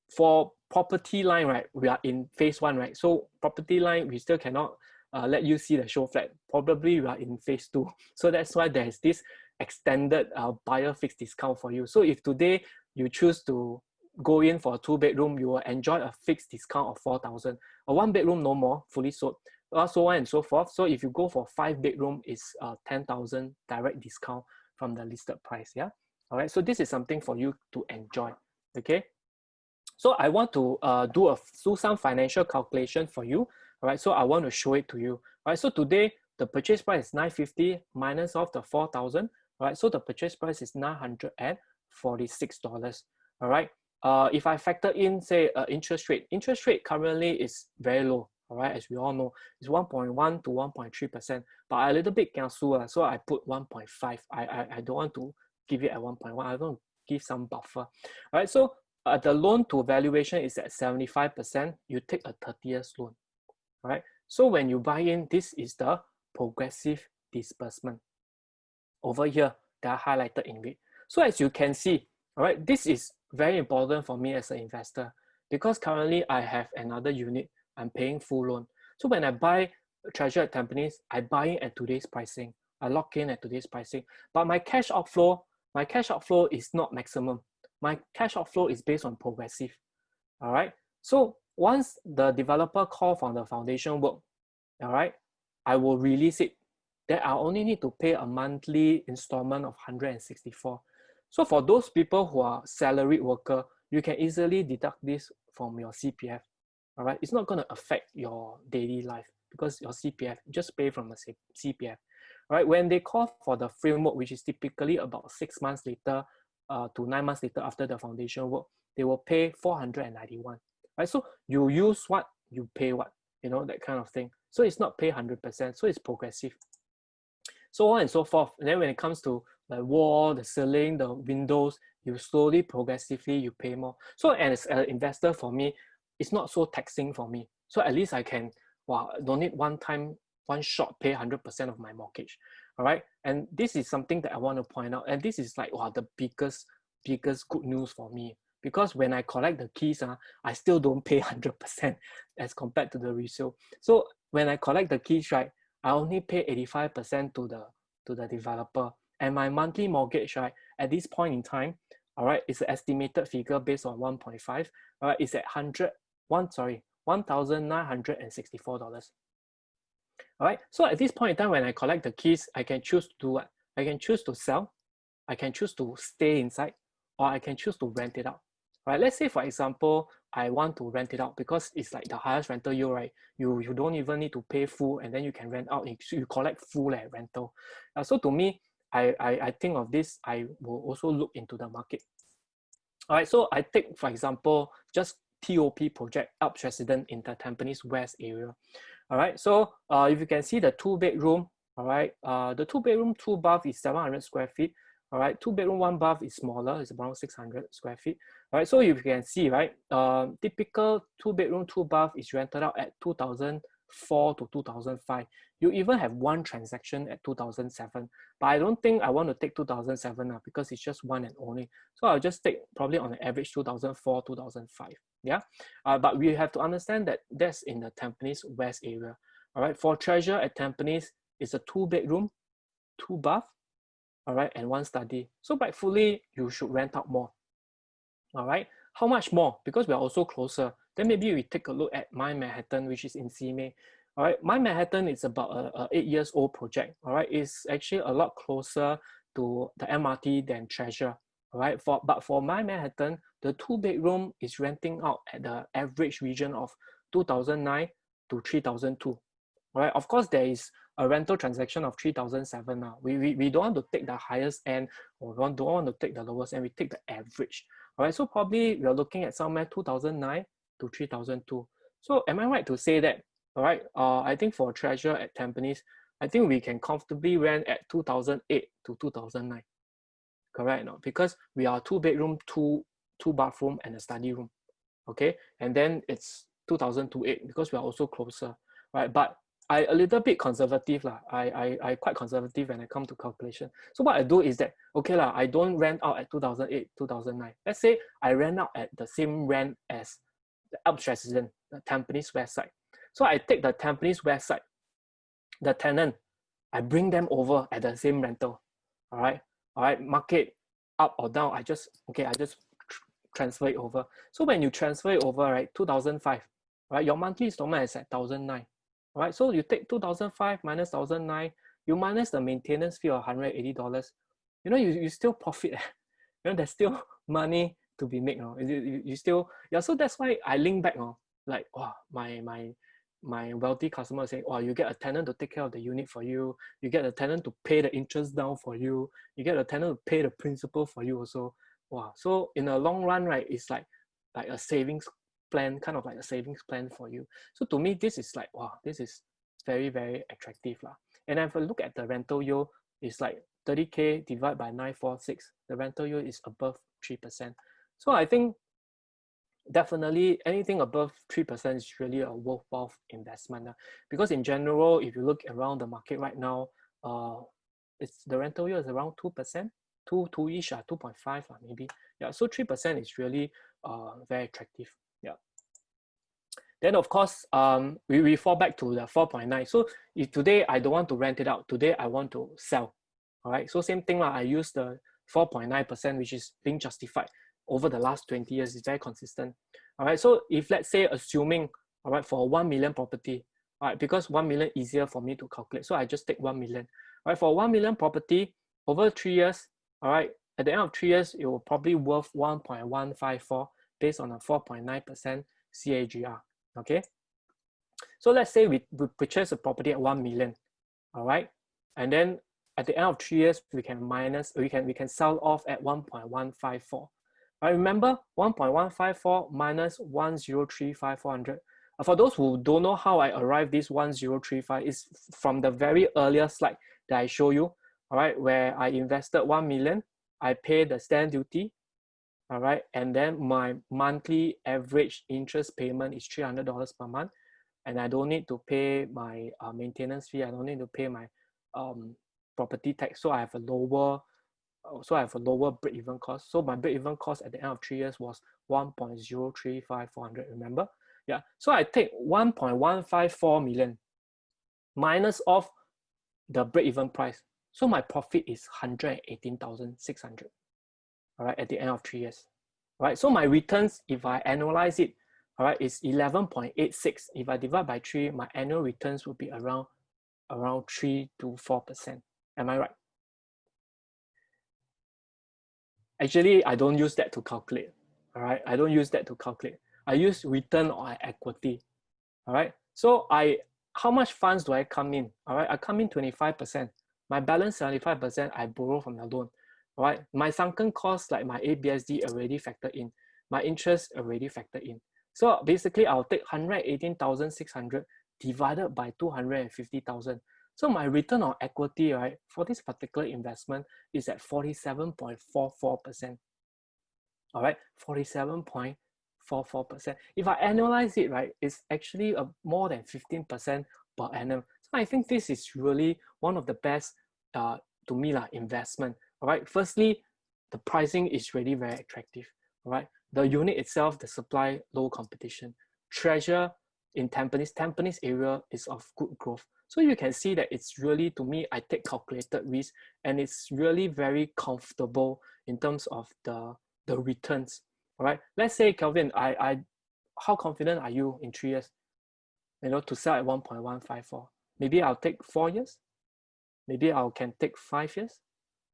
for property line, right, we are in phase 1, right? So property line, we still cannot let you see the show flat. Probably we are in phase 2. So that's why there's this extended buyer fixed discount for you. So if today you choose to go in for a 2-bedroom, you will enjoy a fixed discount of 4,000. A 1-bedroom, no more, fully sold. So on and so forth. So if you go for 5-bedroom, it's 10,000 direct discount from the listed price. Yeah. All right. So this is something for you to enjoy. Okay. So I want to do some financial calculation for you. All right. So I want to show it to you. All right. So today the purchase price is 950 minus off the 4,000. All right. So the purchase price is $946. All right. If I factor in, say, interest rate currently is very low. All right, as we all know, it's 1.1 to 1.3%, but I a little bit kiasu, so I put 1.5. I don't want to give it at 1.1. I want to give some buffer. All right, so the loan to valuation is at 75%. You take a 30 years loan. All right, so when you buy in, this is the progressive disbursement. Over here, they are highlighted in red. So as you can see, all right, this is very important for me as an investor because currently I have another unit. I'm paying full loan. So when I buy Treasure at Tampines, I buy it at today's pricing. I lock in at today's pricing. But my cash outflow is not maximum. My cash outflow is based on progressive. All right. So once the developer call for the foundation work, all right, I will release it. Then I only need to pay a monthly installment of 164. So for those people who are salaried worker, you can easily deduct this from your CPF. All right, it's not going to affect your daily life because your CPF, just pay from the CPF. All right, when they call for the framework, which is typically about 6 months later to 9 months later after the foundation work, they will pay 491. Right, so you use what, you pay what, you know, that kind of thing. So it's not pay 100%, so it's progressive. So on and so forth. And then when it comes to the wall, the ceiling, the windows, you slowly, progressively, you pay more. So as an investor, for me, it's not so taxing for me. So at least I can, don't need one shot pay 100% of my mortgage. All right. And this is something that I want to point out. And this is like, the biggest good news for me. because when I collect the keys, I still don't pay 100% as compared to the resale. So when I collect the keys, right, I only pay 85% to the developer. And my monthly mortgage, right, at this point in time, all right, it's an estimated figure based on 1.5, all right, it's at $1,964. All right, so at this point in time, when I collect the keys, I can choose to do what? I can choose to sell, I can choose to stay inside, or I can choose to rent it out. All right, let's say for example, I want to rent it out because it's like the highest rental yield, right? You don't even need to pay full, and then you can rent out. You collect full rental. So to me, I think of this. I will also look into the market. All right, so I take for example just TOP project Alps Resident in the Tampines West area. All right, so if you can see the 2-bedroom, all right, the 2-bedroom, 2-bath is 700 square feet. All right, 2-bedroom, 1-bath is smaller, it's around 600 square feet. All right, so if you can see, right, typical 2-bedroom, 2-bath is rented out at 2004 to 2005. You even have one transaction at 2007, but I don't think I want to take 2007 because it's just one and only. So I'll just take probably on an average 2004, 2005. Yeah, but we have to understand that that's in the Tampines West area. All right, for Treasure at Tampines, it's a 2-bedroom, 2-bath, all right, and 1 study. So rightfully, you should rent out more. All right, how much more? Because we are also closer. Then maybe we take a look at My Manhattan, which is in Simei. All right, My Manhattan is about a 8 years old project. All right, it's actually a lot closer to the MRT than Treasure. All right, but for My Manhattan, the 2-bedroom is renting out at the average region of 2009 to 3002. All right, of course, there is a rental transaction of 3007 now. We don't want to take the highest end, or don't want to take the lowest end, we take the average. All right, so probably we're looking at somewhere 2009 to 3002. So am I right to say that, all right, I think for Treasure at Tampines, I think we can comfortably rent at 2008 to 2009. Correct? No? Because we are 2-bedroom, 2-bathroom and a study room. Okay, and then it's 2008 because we are also closer, right? But I a little bit conservative lah. I quite conservative when I come to calculation. So what I do is that, okay lah, I don't rent out at 2008, 2009. Let's say I rent out at the same rent as the Alps Resident, the Tampines West side. So I take the Tampines West side, the tenant, I bring them over at the same rental. All right, market up or down, I just transfer it over. So when you transfer it over, right, 2005, right, your monthly installment is at 1009. All right, so you take 2005 minus 1009, you minus the maintenance fee of $180. You know, you still profit. You know, there's still money to be made. You still, yeah. So that's why I link back. Like, wow, my wealthy customer saying, oh, you get a tenant to take care of the unit for you. You get a tenant to pay the interest down for you. You get a tenant to pay the principal for you also. Wow. So in the long run, right, it's like a savings plan, kind of like a savings plan for you. So to me, this is like, wow, this is very, very attractive lah. And if I look at the rental yield, it's like 30K divided by 946. The rental yield is above 3%. So I think definitely anything above 3% is really a worthwhile investment. Because in general, if you look around the market right now, it's the rental yield is around 2%, 2-ish, 2.5 maybe. Yeah, so 3% is really very attractive. Yeah. Then of course, we fall back to the 4.9. So if today I don't want to rent it out, today I want to sell. All right, so same thing, I use the 4.9%, which is being justified over the last 20 years, is very consistent. All right, so if let's say assuming, all right, for 1 million property, all right, because 1 million easier for me to calculate, so I just take 1 million. All right, for 1 million property over 3 years, all right, at the end of 3 years, it will probably worth 1.154 based on a 4.9% CAGR. Okay, so let's say we purchase a property at 1 million, all right, and then at the end of 3 years, we can sell off at 1.154. I remember 1.154 minus 1,035,400. For those who don't know how I arrived this 1,035, is from the very earlier slide that I show you, all right, where I invested 1 million, I pay the stamp duty, all right, and then my monthly average interest payment is $300 per month, and I don't need to pay my maintenance fee, I don't need to pay my property tax, so I have a lower so I have a lower break-even cost. So my break-even cost at the end of 3 years was 1.035400, remember? Yeah, so I take 1.154 million minus off the break-even price. So my profit is 118,600, all right, at the end of 3 years. All right, so my returns, if I annualize it, all right, is 11.86. If I divide by 3, my annual returns will be around 3 to 4%. Am I right? Actually, I don't use that to calculate. All right, I don't use that to calculate. I use return on equity. All right, so how much funds do I come in? All right, I come in 25%. My balance 75%, I borrow from the loan. All right, my sunken costs like my ABSD already factored in. My interest already factored in. So basically, I'll take 118,600 divided by 250,000. So my return on equity, right, for this particular investment is at 47.44%. All right, 47.44%. If I annualize it, right, it's actually more than 15% per annum. So I think this is really one of the best, to me, investment. All right, firstly, the pricing is really very attractive. All right, the unit itself, the supply, low competition. Treasure in Tampines area is of good growth. So you can see that it's really, to me, I take calculated risk, and it's really very comfortable in terms of the returns. All right, let's say, Kelvin, how confident are you in 3 years, to sell at 1.154? Maybe I'll take 4 years. Maybe I can take 5 years.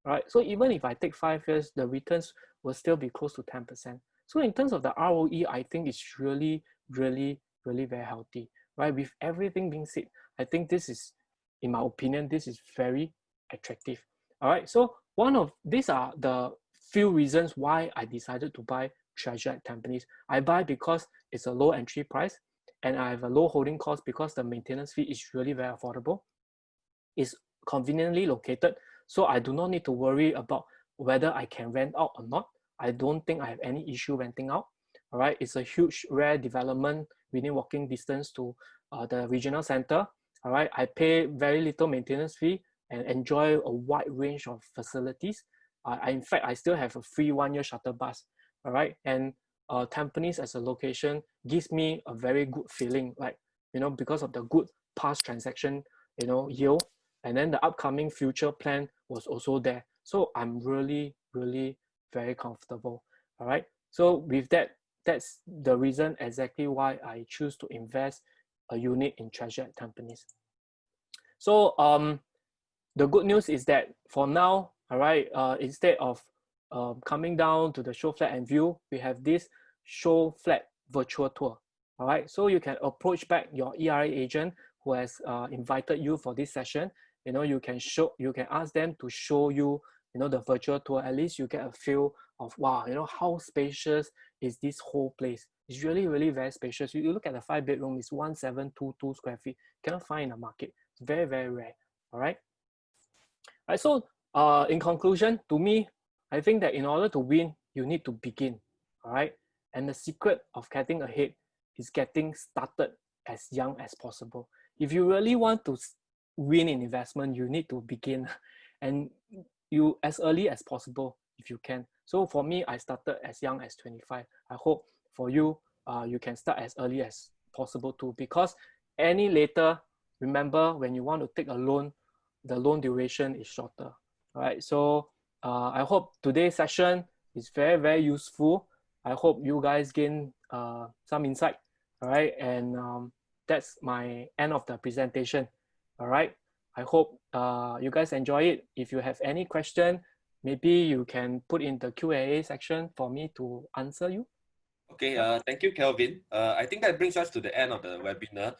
All right, so even if I take 5 years, the returns will still be close to 10%. So in terms of the ROE, I think it's really, really, really very healthy, right? With everything being said, I think this is, in my opinion, this is very attractive. All right, so these are the few reasons why I decided to buy Treasure at Tampines. I buy because it's a low entry price, and I have a low holding cost because the maintenance fee is really very affordable. It's conveniently located, so I do not need to worry about whether I can rent out or not. I don't think I have any issue renting out. All right, it's a huge, rare development within walking distance to the regional center. All right, I pay very little maintenance fee and enjoy a wide range of facilities. In fact, I still have a free 1-year shuttle bus. All right, and Tampines as a location gives me a very good feeling, like, because of the good past transaction, yield, and then the upcoming future plan was also there. So I'm really, really very comfortable. All right, so with that, that's the reason exactly why I choose to invest a unit in Treasure at Tampines. So the good news is that for now, all right, instead of coming down to the show flat and view, we have this show flat virtual tour. All right, so you can approach back your ERA agent who has invited you for this session. You can ask them to show you, the virtual tour. At least you get a feel of, wow, how spacious is this whole place. It's really, really very spacious. You look at the 5-bedroom, it's 1722 square feet. Cannot find in the market. It's very, very rare. All right. All right. So in conclusion, to me, I think that in order to win, you need to begin. All right. And the secret of getting ahead is getting started as young as possible. If you really want to win in investment, you need to begin, and you as early as possible if you can. So for me, I started as young as 25. I hope for you, you can start as early as possible too, because any later, remember, when you want to take a loan, the loan duration is shorter. All right. So I hope today's session is very, very useful. I hope you guys gain some insight. All right. And that's my end of the presentation. All right. I hope you guys enjoy it. If you have any question, maybe you can put in the Q&A section for me to answer you. Okay, thank you, Kelvin. I think that brings us to the end of the webinar.